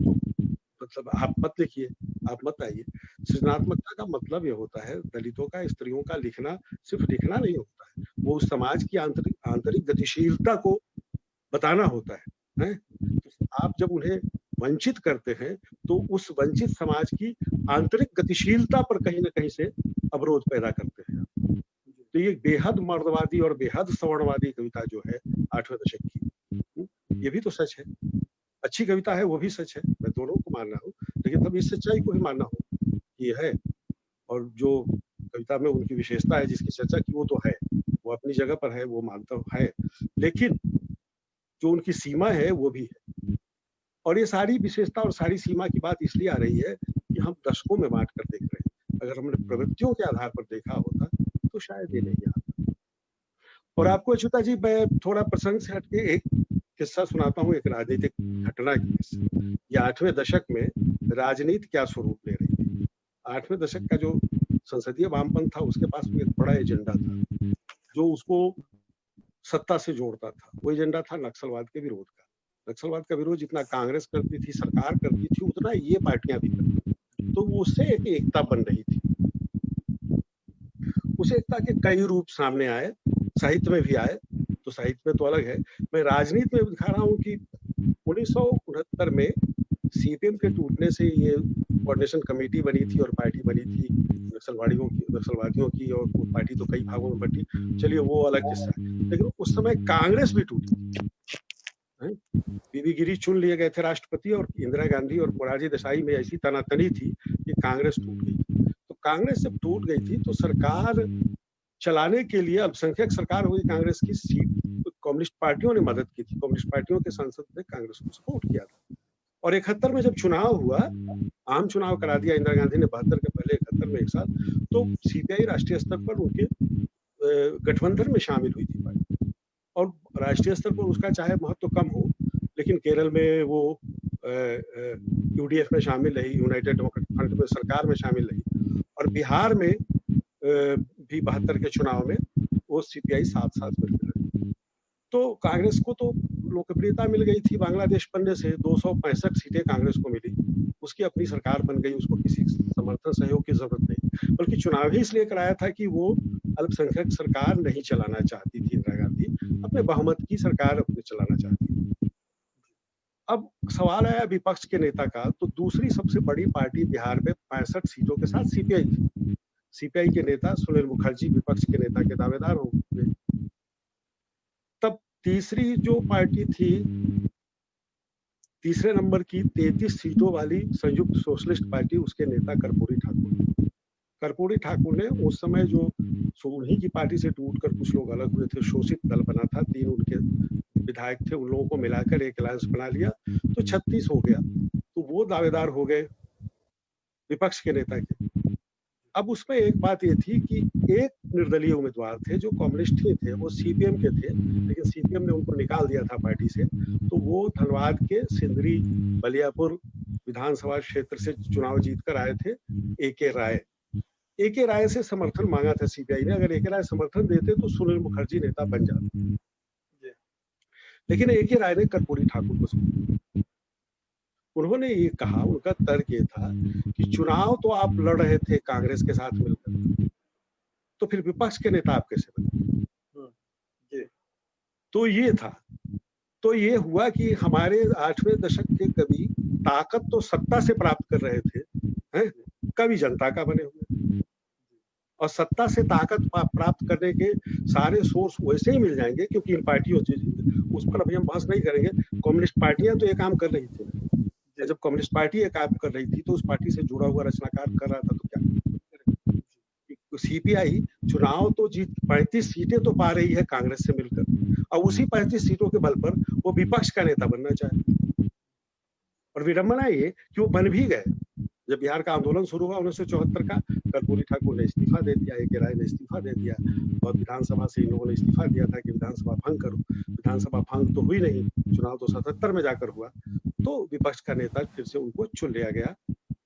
तो मतलब आप मत लिखिए, आप मत आइए। सृजनात्मकता का मतलब ये होता है दलितों का, स्त्रियों का लिखना सिर्फ लिखना नहीं होता है, वो उस समाज की आंतरिक गतिशीलता को बताना होता है? तो आप जब उन्हें वंचित करते हैं तो उस वंचित समाज की आंतरिक गतिशीलता पर कहीं ना कहीं से अवरोध पैदा करते हैं। तो ये बेहद मर्दवादी और बेहद सवर्णवादी कविता जो है 8वें दशक की, ये भी तो सच है। अच्छी कविता है, वो भी सच है, मैं दोनों को मान रहा हूँ, लेकिन तब इस सच्चाई को भी मानना हो ये है। और जो कविता में उनकी विशेषता है जिसकी चर्चा की, वो तो है, वो अपनी जगह पर है, वो मानता है, लेकिन जो उनकी सीमा है वो भी है। और ये सारी विशेषता और सारी सीमा की बात इसलिए आ रही है कि हम दशकों में बांट कर देख रहे हैं। अगर हमने प्रवृत्तियों के आधार पर देखा होता तो शायद ये नहीं आता। और आपको अच्युता जी, मैं थोड़ा प्रसंग से हटके एक किस्सा सुनाता हूँ, एक राजनीतिक घटना की किस्सा। ये 8वें दशक में राजनीति क्या स्वरूप ले रही थी। 8वें दशक का जो संसदीय वामपंथ था, उसके पास एक बड़ा एजेंडा था जो उसको सत्ता से जोड़ता था। वो एजेंडा था नक्सलवाद के विरोध का। नक्सलवाद का विरोध जितना कांग्रेस करती थी, सरकार करती थी, उतना ये पार्टियां भी करती थी। तो वो उससे एक एकता बन रही थी। उस एकता के कई रूप सामने आए, साहित्य में भी आए। तो साहित्य में तो अलग है, मैं राजनीति में दिखा रहा हूँ कि 1969 में सीपीएम के टूटने से ये कोऑर्डिनेशन कमेटी बनी थी और पार्टी बनी थी नक्सलवादियों की, और वो पार्टी तो कई भागों में बटी। चलिए वो अलग किस्सा है। लेकिन उस समय कांग्रेस भी टूटी। बीबी गिरी चुन लिए गए थे राष्ट्रपति, और इंदिरा गांधी और मोरारजी देसाई में ऐसी तनातनी थी कि कांग्रेस टूट गई। तो कांग्रेस जब टूट गई थी तो सरकार चलाने के लिए अल्पसंख्यक सरकार हुई कांग्रेस की, सीट कम्युनिस्ट पार्टियों ने मदद की थी। कम्युनिस्ट पार्टियों के सांसद ने कांग्रेस को सपोर्ट किया था। और 71 में जब चुनाव हुआ, आम चुनाव करा दिया इंदिरा गांधी ने 72 के पहले 71 में एक साल, तो सीपीआई राष्ट्रीय स्तर पर उनके गठबंधन में शामिल हुई थी पार्टी। और राष्ट्रीय स्तर पर उसका चाहे महत्व कम हो, लेकिन केरल में वो यूडीएफ में शामिल रही, यूनाइटेड डेमोक्रेटिक फ्रंट में सरकार में शामिल रही। और बिहार में भी 72 के चुनाव में वो सीपीआई साथ मिलकर लड़ी। तो कांग्रेस को तो लोकप्रियता मिल गई थी बांग्लादेश बनने से, 265 सीटें कांग्रेस को मिली, उसकी अपनी सरकार बन गई, उसको किसी समर्थन सहयोग की जरूरत नहीं। बल्कि चुनाव ही इसलिए कराया था कि वो अल्पसंख्यक सरकार नहीं चलाना चाहती थी इंदिरा गांधी, अपने बहुमत की सरकार अपने चलाना चाहती थी। अब सवाल आया विपक्ष के नेता का, तो दूसरी सबसे बड़ी पार्टी बिहार में 65 सीटों के साथ सीपीआई थी। सीपीआई के नेता सुनील मुखर्जी विपक्ष के नेता के दावेदार हो गए। तब तीसरी जो पार्टी थी, तीसरे नंबर की 33 सीटों वाली संयुक्त सोशलिस्ट पार्टी, उसके नेता कर्पूरी ठाकुर ने उस समय जो उन्हीं की पार्टी से टूटकर कुछ लोग अलग हुए थे, शोषित दल बना था, 3 उनके विधायक थे, उन लोगों को मिलाकर एक अलायंस बना लिया, तो 36 हो गया। तो वो दावेदार हो गए विपक्ष के नेता के। अब उसमें एक बात ये थी कि एक निर्दलीय उम्मीदवार थे जो कम्युनिस्ट ही थे, वो सीपीएम के थे, लेकिन सीपीएम ने उनको निकाल दिया था पार्टी से। तो वो धनबाद के सिंदरी बलियापुर विधानसभा क्षेत्र से चुनाव जीतकर आए थे एके राय से समर्थन मांगा था सीपीआई ने। अगर एके राय समर्थन देते तो सुनील मुखर्जी नेता बन जाते, लेकिन एके राय ने कर्पूरी ठाकुर को सपोर्ट। उन्होंने ये कहा, उनका तर्क ये था कि चुनाव तो आप लड़ रहे थे कांग्रेस के साथ मिलकर, तो फिर विपक्ष के नेता आप कैसे बने? तो ये था। तो ये हुआ कि हमारे 8वें दशक के कवि ताकत तो सत्ता से प्राप्त कर रहे थे, हैं? कवि जनता का बने हुए, और सत्ता से ताकत प्राप्त करने के सारे सोर्स वैसे ही मिल जाएंगे, क्योंकि इन पार्टियों से, उस पर अभी हम बहस नहीं करेंगे, कम्युनिस्ट पार्टियां तो ये काम कर रही थी। जब कम्युनिस्ट पार्टी ये काम कर रही थी तो उस पार्टी से जुड़ा हुआ रचनाकार कर रहा था, तो क्या सीपीआई चुनाव तो जीत 35 सीटें तो पा रही है कांग्रेस से मिलकर, और उसी 35 सीटों के बल पर वो विपक्ष का नेता बनना चाहे। और विडंबना ये कि वो बन भी गए। जब बिहार का आंदोलन शुरू हुआ 1974 का, कर्पूरी ठाकुर ने इस्तीफा दे दिया, एके राय ने इस्तीफा दे दिया, और विधानसभा से इन लोगों ने इस्तीफा दिया था कि विधानसभा भंग करो। विधानसभा भंग तो हुई नहीं, चुनाव तो 77 में जाकर हुआ। तो विपक्ष का नेता फिर से उनको चुन लिया गया,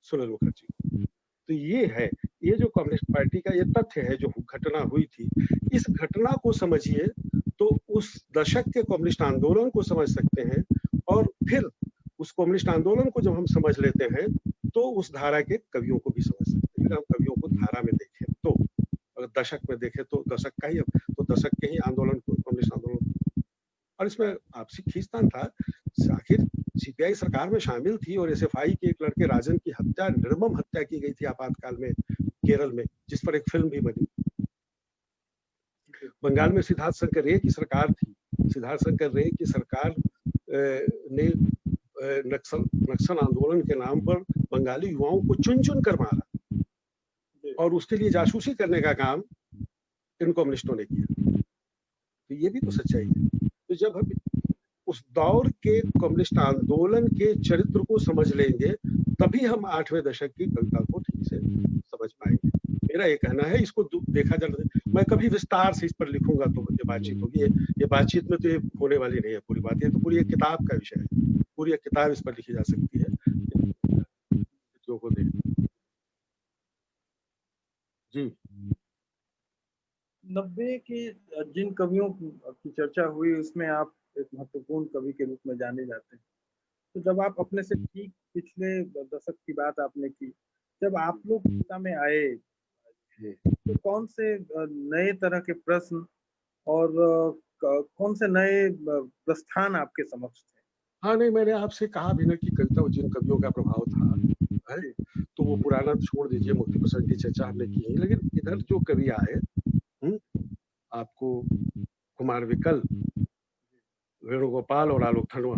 सुनील मुखर्जी। तो ये है, ये जो कम्युनिस्ट पार्टी का ये तथ्य है, जो घटना हुई थी, इस घटना को समझिए तो उस दशक के कम्युनिस्ट आंदोलन को समझ सकते हैं, और फिर उस कम्युनिस्ट आंदोलन को जब हम समझ लेते हैं तो उस धारा के कवियों को भी समझ सकते हैं। अगर हम कवियों को धारा में देखें तो, अगर दशक में देखें तो दशक का ही, तो दशक के ही आंदोलन को कम्युनिस्ट आंदोलन, और इसमें आपसी खींचतान था। आखिर सीपीआई सरकार में शामिल थी और एसएफआई के एक लड़के राजन की हत्या, निर्मम हत्या की गई थी आपातकाल में केरल में, जिस पर एक फिल्म भी बनी। बंगाल में सिद्धार्थ शंकर रे की सरकार थी। सिद्धार्थ शंकर रे की सरकार ने नक्सल आंदोलन के नाम पर बंगाली युवाओं को चुन चुन कर मारा और उसके लिए जासूसी करने का काम इन कम्युनिस्टों ने किया। तो ये भी तो सच्चाई है। तो जब हम उस दौर के कम्युनिस्ट आंदोलन के चरित्र को समझ लेंगे तभी हम 8वें दशक की कविता को ठीक से समझ पाएंगे। मेरा ये कहना है, इसको देखा जाए, मैं कभी विस्तार से इस पर लिखूंगा तो ये बातचीत होगी। ये बातचीत में तो ये होने वाली नहीं है पूरी बात, ये तो पूरी एक किताब का विषय है, पूरी एक किताब इस पर लिखी जा सकती है। को देख जी 90 के जिन कवियों की चर्चा हुई उसमें आप एक महत्वपूर्ण कवि के रूप में जाने जाते हैं। तो जब आप अपने से ठीक पिछले दशक की बात आपने की, जब आप लोग कविता में आए तो कौन से नए तरह के प्रश्न और कौन से नए प्रस्थान आपके समक्ष थे? हाँ नहीं, मैंने आपसे कहा भी ना कि कविता जिन कवियों का प्रभाव था है, तो वो पुराना छोड़ दीजिए, मुक्ति प्रसंग की चर्चा हमने की है, लेकिन इधर जो कवि आए आपको कुमार विकल, वेणुगोपाल और आलोक ठनवा,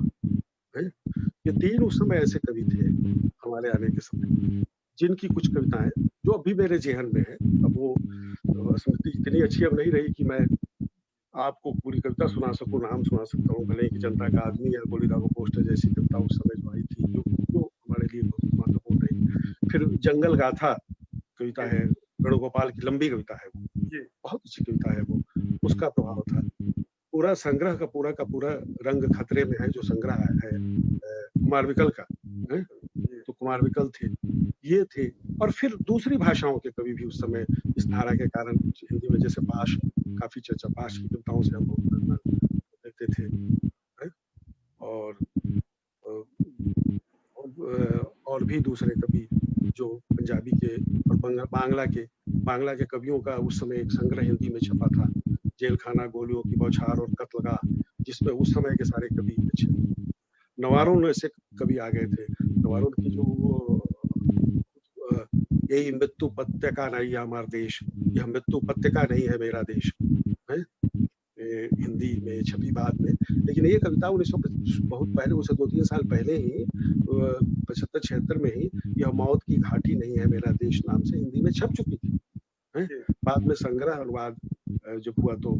ये तीन उस समय ऐसे कवि थे हमारे आने के समय, जिनकी कुछ कविताएं जो अभी मेरे जेहन में है। अब वो स्मृति इतनी अच्छी अब नहीं रही कि मैं आपको पूरी कविता सुना सकूं, नाम सुना सकता हूँ, भले कि जनता का आदमी या गोली दागो पोस्टर जैसी कविता उस समय जो आई थी, जो हमारे लिए बहुत महत्वपूर्ण रही। फिर जंगल गाथा कविता है, वेणुगोपाल की लंबी कविता है, वो बहुत अच्छी कविता है, वो उसका प्रभाव था। पूरा संग्रह का पूरा रंग खतरे में है जो संग्रह है कुमार विकल का, तो कुमार विकल थे, ये थे। और फिर दूसरी भाषाओं के कवि भी उस समय इस धारा के कारण, हिंदी में जैसे पाश, काफी चर्चा पाश की कविताओं से हम देखते थे, और भी दूसरे कवि जो पंजाबी के और बांग्ला के कवियों का उस समय एक संग्रह हिंदी में छपा था, जेल खाना, गोलियों की बौछार और कत्लगाह, जिसमें उस समय के सारे कवि अच्छे। नवारों से कवि आ गए थे। नवारों की जो यही मृत्यु पत्रिका नहीं है हमारा देश, यह मृत्यु पत्रिका नहीं है मेरा देश, है हिंदी में छपी बाद में, लेकिन ये कविता 1900 बहुत पहले, उसे 2-3 साल पहले ही 75-76 में ही यह मौत की घाटी नहीं है मेरा देश नाम से हिंदी में छप चुकी थी, है? बाद में संग्रह अनुवाद जब हुआ तो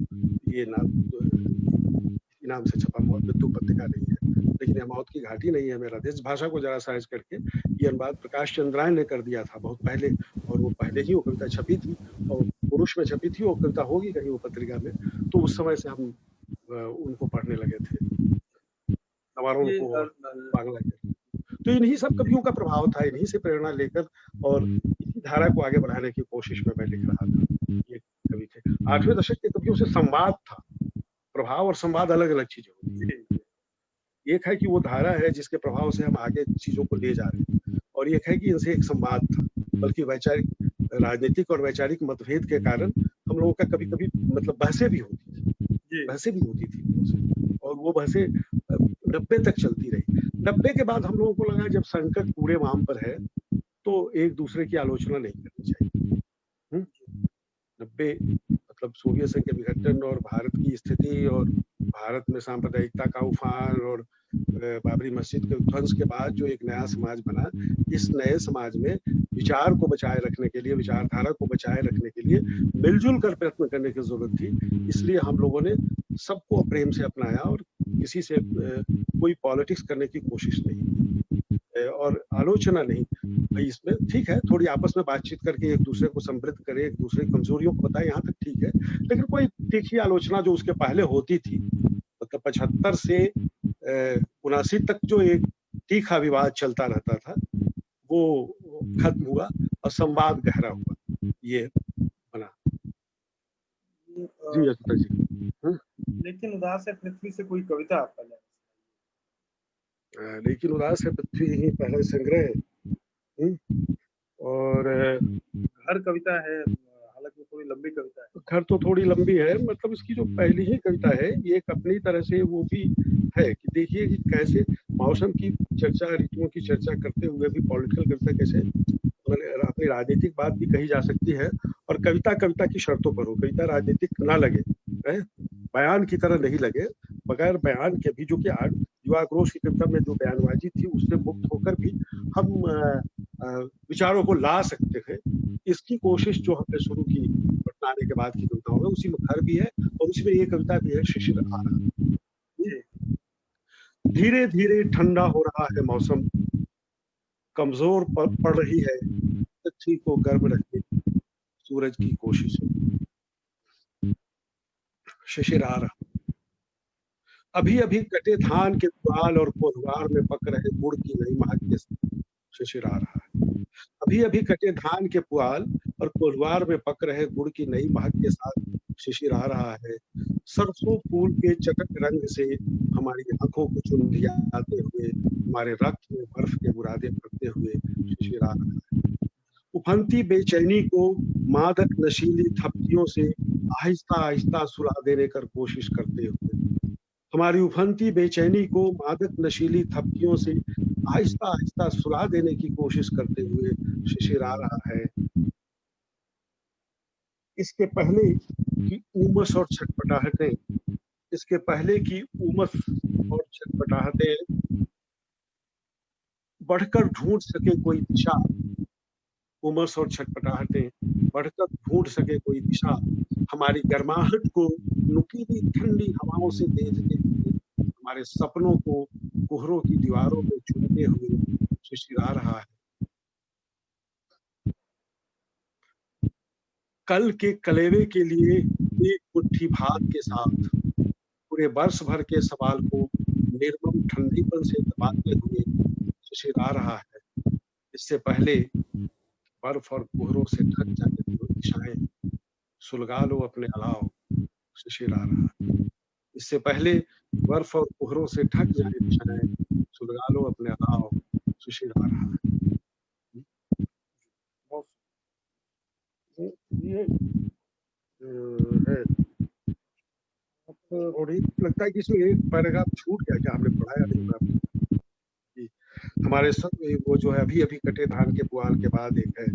ये नाम से छपा, मृत्यु पत्रिका नहीं है, लेकिन यह मौत की घाटी नहीं है मेरा देश। भाषा को जरा साइज करके ये अनुवाद प्रकाश चंद्र राय ने कर दिया था बहुत पहले, और वो पहले ही वो कविता छपी थी और पुरुष में छपी थी, वो कविता होगी कहीं वो पत्रिका में, तो उस समय से हम उनको पढ़ने लगे थे, नवारों को, बांग्ला के। तो इन्हीं सब कवियों का प्रभाव था, इन्हीं से प्रेरणा लेकर और इसी धारा को आगे बढ़ाने की कोशिश में मैं लिख रहा था। ये कवि थे 8वें दशक के कवियों से संवाद था, प्रभाव और संवाद अलग अलग चीजें होती है। एक है कि वो धारा है जिसके प्रभाव से हम आगे चीजों को ले जा रहे हैं, और एक है कि इनसे एक संवाद था, बल्कि वैचारिक, राजनीतिक और वैचारिक मतभेद के कारण हम लोगों का कभी कभी मतलब बहसें भी होती थी, और वो बहसें 90 तक चलती रही। 90 के बाद हम लोगों को लगा जब संकट पूरे वाम पर है तो एक दूसरे की आलोचना नहीं करनी चाहिए। 90 मतलब सोवियत संघ के विघटन और भारत की स्थिति और भारत में सांप्रदायिकता का उफान और बाबरी मस्जिद के ध्वंस के बाद जो एक नया समाज बना, इस नए समाज में विचार को बचाए रखने के लिए, विचारधारा को बचाए रखने के लिए मिलजुल कर प्रयत्न करने की जरूरत थी। इसलिए हम लोगों ने सबको प्रेम से अपनाया और किसी से कोई पॉलिटिक्स करने की कोशिश नहीं और आलोचना नहीं। भाई इसमें ठीक है, थोड़ी आपस में बातचीत करके एक दूसरे को समृद्ध करे, एक दूसरे की कमजोरियों को बताए, यहाँ तक ठीक है, लेकिन कोई तीखी आलोचना जो उसके पहले होती थी, मतलब 75 से 79 तक जो एक तीखा विवाद चलता रहता था, वो खत्म हुआ और संवाद गहरा हुआ, ये बना। जी अच्युता जी। लेकिन उदास है पृथ्वी से कोई कविता आपका लेकिन उदास है पृथ्वी ही पहला संग्रह। और घर कविता है, हालांकि थोड़ी लंबी कविता है। घर तो थोड़ी लंबी है, मतलब इसकी जो पहली ही कविता है ये एक अपनी तरह से वो भी है कि देखिए कि कैसे मौसम की चर्चा, ऋतुओं की चर्चा करते हुए भी पॉलिटिकल कविता कैसे अपनी राजनीतिक बात भी कही जा सकती है, और कविता कविता की शर्तों पर हो, कविता राजनीतिक ना लगे, बयान की तरह नहीं लगे, बगैर बयान के भी, जो कि युवा आक्रोश की कविता में जो बयानबाजी थी उससे मुक्त होकर भी हम विचारों को ला सकते हैं। इसकी कोशिश जो हमने शुरू की पटना आने के बाद की कविताओं में, उसी में घर भी है और उसी में ये कविता भी है, शिशिर आ रहा। धीरे धीरे ठंडा हो रहा है मौसम, कमजोर पड़ रही है पृथ्वी को गर्म रखने सूरज की कोशिश। शिशिर आ रहा। अभी अभी कटे धान के पुआल और कोहवार में पक रहे गुड़ की नई महक के साथ शिशिर आ रहा है। अभी अभी कटे धान के पुआल और कोहवार में पक रहे गुड़ की नई महक के साथ शिशिर आ रहा है। सरसों फूल के चटक रंग से हमारी आंखों को चुंधियाते हुए, हमारे रक्त में बर्फ के बुरादे भरते हुए शिशिर आ रहा है। उफनती बेचैनी को मादक नशीली थपकियों से आहिस्ता आहिस्ता सुला देने की कोशिश करते हुए, हमारी उफनती बेचैनी को मादक नशीली थपकियों से आहिस्ता आहिस्ता सुला देने की कोशिश करते हुए शिशिर आ रहा है। इसके पहले की उमस और छटपटाहटें, इसके पहले की उमस और छटपटाहटें बढ़कर ढूंढ सके कोई दिशा, उमस और छटपटाहटें बढ़कर ढूंढ सके कोई दिशा, हमारी गर्माहट को नुकीली ठंडी हवाओं से देखते हुए, हमारे सपनों को कोहरों की दीवारों में चुनते हुए शिशिरा रहा है। कल के कलेवे के लिए एक मुट्ठी भात के साथ पूरे वर्ष भर के सवाल को निर्मम ठंडीपन से दबाते हुए शिशिरा रहा है। इससे पहले बर्फ और कोहरों से ढक जाने की दिशाएं सुलगा लो अपने अलाव शिशिर आ रहा है। इससे पहले बर्फ और कोहरों से ढक जाने दिशाएं सुलगा लो अपने अलाव शिशिर आ रहा है। ये है और लगता है कि इसमें एक पैराग्राफ छूट गया, क्या हमने पढ़ाया नहीं। हमारे सब वो जो है अभी अभी कटे धान के पुआल के बाद एक है,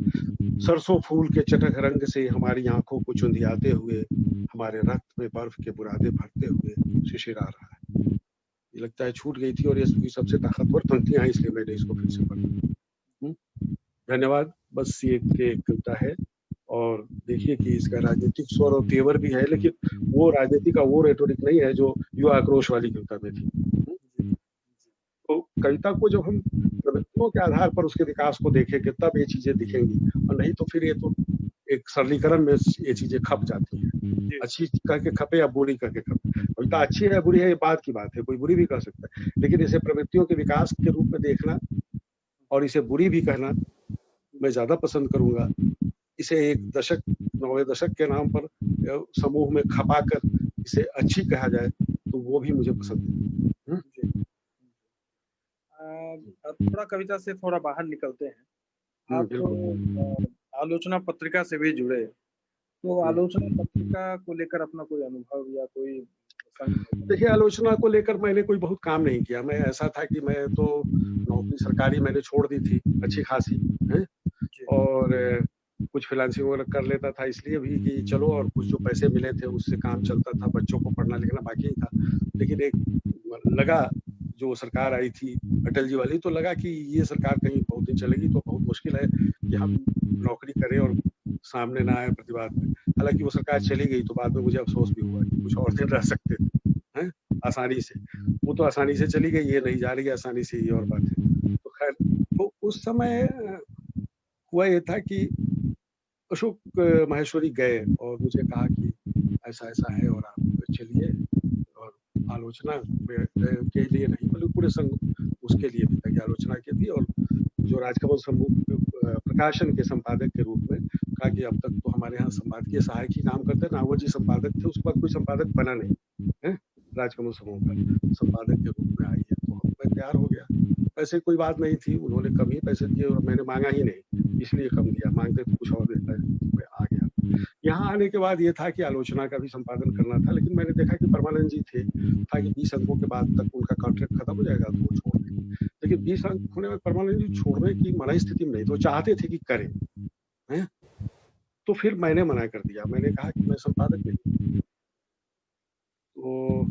सरसों फूल के चटक रंग से हमारी आंखों को चुंधियाते हुए, हमारे रक्त में बर्फ के बुरादे भरते हुए शिशिर आ रहा है। ये लगता है छूट गई थी और ये सबसे ताकतवर पंक्तियां हैं, इसलिए मैंने इसको फिर से पढ़ा। धन्यवाद। बस ये एक कविता है और देखिए कि इसका राजनीतिक स्वर और तेवर भी है, लेकिन वो राजनीति का वो रेटोरिक नहीं है जो युवा आक्रोश वाली कविता में थी। तो कविता को जब हम प्रवृत्तियों के आधार पर उसके विकास को देखेंगे तब ये चीजें दिखेंगी, और नहीं तो फिर ये तो एक सरलीकरण में ये चीजें खप जाती हैं। अच्छी कह के खपे या बुरी कह के खपे, कविता अच्छी है बुरी है ये बात की बात है, कोई बुरी भी कह सकता है, लेकिन इसे प्रवृत्तियों के विकास के रूप में देखना और इसे बुरी भी कहना मैं ज्यादा पसंद करूंगा। इसे एक दशक, 9वें दशक के नाम पर समूह में खपाकर इसे अच्छी कहा जाए तो वो भी मुझे पसंद है। थोड़ा कविता से थोड़ा बाहर निकलते हैं। आप तो आलोचना पत्रिका से भी जुड़े, तो आलोचना पत्रिका को लेकर अपना कोई अनुभव या कोई? देखिए, आलोचना को लेकर मैंने कोई बहुत काम नहीं किया। मैं ऐसा था कि मैं तो नौकरी सरकारी मैंने छोड़ दी थी अच्छी खासी है, और कुछ फ्रीलांसिंग वगैरह कर लेता था इसलिए भी कि चलो, और कुछ जो पैसे मिले थे उससे काम चलता था, बच्चों को पढ़ना लिखना बाकी था। लेकिन एक लगा जो सरकार आई थी अटल जी वाली, तो लगा कि ये सरकार कहीं बहुत दिन चलेगी तो बहुत मुश्किल है कि हम नौकरी करें और सामने ना आए प्रतिवाद में। हालांकि वो सरकार चली गई तो बाद में मुझे अफसोस भी हुआ कि कुछ और दिन रह सकते हैं आसानी से। वो तो आसानी से चली गई, ये नहीं जा रही आसानी से, ये और बात है। तो खैर, तो उस समय हुआ ये था कि अशोक माहेश्वरी गए और मुझे कहा कि ऐसा ऐसा है और आप चलिए, और आलोचना के लिए नहीं बल्कि पूरे संघ उसके लिए भी था कि आलोचना के भी, और जो राजकमल समूह प्रकाशन के संपादक के रूप में कहा कि अब तक तो हमारे यहाँ संपादकीय सहायक ही काम करते, नावल जी संपादक थे, उसके बाद कोई संपादक बना नहीं है राजकमल समूह का, संपादक के रूप में आई है। तो मैं तैयार हो गया। पैसे कोई बात नहीं थी, उन्होंने कम ही पैसे दिए और मैंने मांगा ही नहीं, इसलिए कम दिया, मांगते तो कुछ और देता है। मैं आ गया। यहाँ आने के बाद ये था कि आलोचना का भी संपादन करना था, लेकिन मैंने देखा कि परमानंद जी थे था कि 20 अंकों के बाद तक उनका कॉन्ट्रैक्ट खत्म हो जाएगा तो वो छोड़ देंगे। लेकिन 20 अंक होने में परमानंद जी छोड़ने की मना स्थिति में नहीं, तो चाहते थे कि करें, हैं? तो फिर मैंने मना कर दिया, मैंने कहा कि मैं संपादक नहीं, तो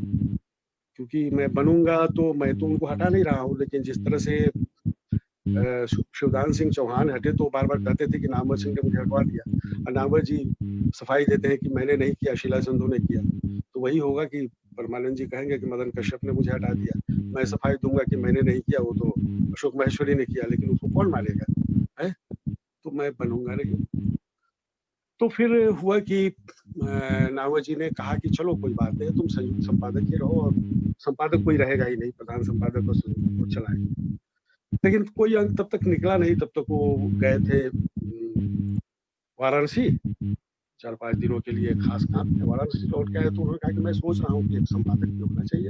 क्योंकि मैं बनूंगा तो मैं तो उनको हटा नहीं रहा हूँ, लेकिन जिस तरह से शिवदान सिंह चौहान हटे तो बार बार कहते थे कि नामवर सिंह ने मुझे हटवा दिया, और नामवर जी सफाई देते हैं कि मैंने नहीं किया, शीला संधू ने किया। तो वही होगा कि परमानंद जी कहेंगे कि मदन कश्यप ने मुझे हटा दिया, मैं सफाई दूंगा कि मैंने नहीं किया, वो तो अशोक महेश्वरी ने किया, लेकिन उसको कौन मानेगा, है? तो मैं बनूंगा नहीं। तो फिर हुआ कि नामवर जी ने कहा कि चलो कोई बात नहीं, तुम संयुक्त संपादक ही रहो, और संपादक कोई रहेगा ही नहीं, प्रधान संपादक और संयुक्त को चलाएंगे। लेकिन कोई अंक तब तक निकला नहीं, तब तक वो गए थे वाराणसी 4-5 दिनों के लिए खास काम है। वाराणसी लौट के आए तो उन्होंने कहा कि मैं सोच रहा हूँ कि एक संपादक भी होना चाहिए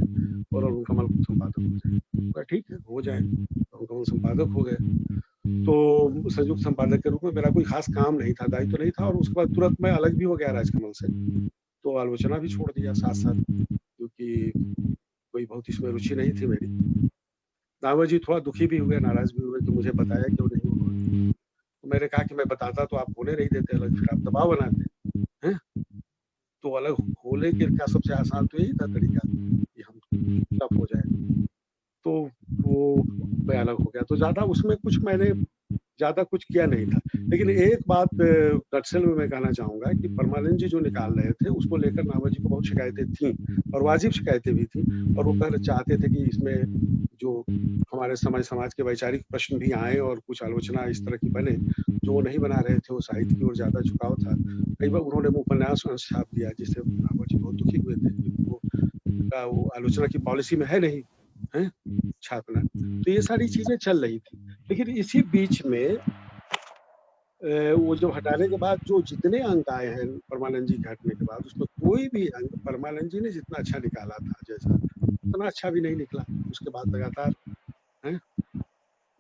और अरुण कमल संपादक हो जाए। ठीक है, हो जाए। अरुण कमल संपादक हो गए, तो संयुक्त संपादक के रूप में मेरा कोई खास काम नहीं था, दायित्व नहीं था, और उसके बाद तुरंत मैं अलग भी हो गया राजकमल से, तो आलोचना भी छोड़ दिया साथ साथ, क्योंकि कोई बहुत इसमें रुचि नहीं थी मेरी। नामवर जी थोड़ा दुखी भी हुए, नाराज भी हुए कि मुझे बताया क्यों नहीं उन्होंने। तो मैंने कहा कि मैं बताता तो आप होने नहीं देते अलग, फिर आप दबाव बनाते हैं। तो अलग होने के का सबसे आसान तो यही था तरीका कि हम तब हो जाए। तो वो मैं अलग हो गया, तो ज्यादा उसमें कुछ मैंने ज्यादा कुछ किया नहीं था। लेकिन एक बात नटसेल में मैं कहना चाहूंगा कि परमानंद जी जो निकाल रहे थे उसको लेकर नामवर जी को बहुत शिकायतें थी, और वाजिब शिकायतें भी थी, और वो कहना चाहते थे कि इसमें जो हमारे समाज के वैचारिक प्रश्न भी आए और कुछ आलोचना इस तरह की बने जो वो नहीं बना रहे थे, वो साहित्य की ओर ज्यादा झुकाव था। कई बार उन्होंने उपन्यास छाप दिया जिससे नामवर जी बहुत दुखी हुए थे, वो आलोचना की पॉलिसी में है नहीं है छापना। तो ये सारी चीजें चल रही थी, लेकिन इसी बीच में वो जो हटाने के बाद जो जितने अंक आए हैं परमानंद जी के हटने के बाद, उसमें कोई भी अंक परमानंद जी ने जितना अच्छा निकाला था जैसा, उतना अच्छा भी नहीं निकला। उसके बाद लगातार है,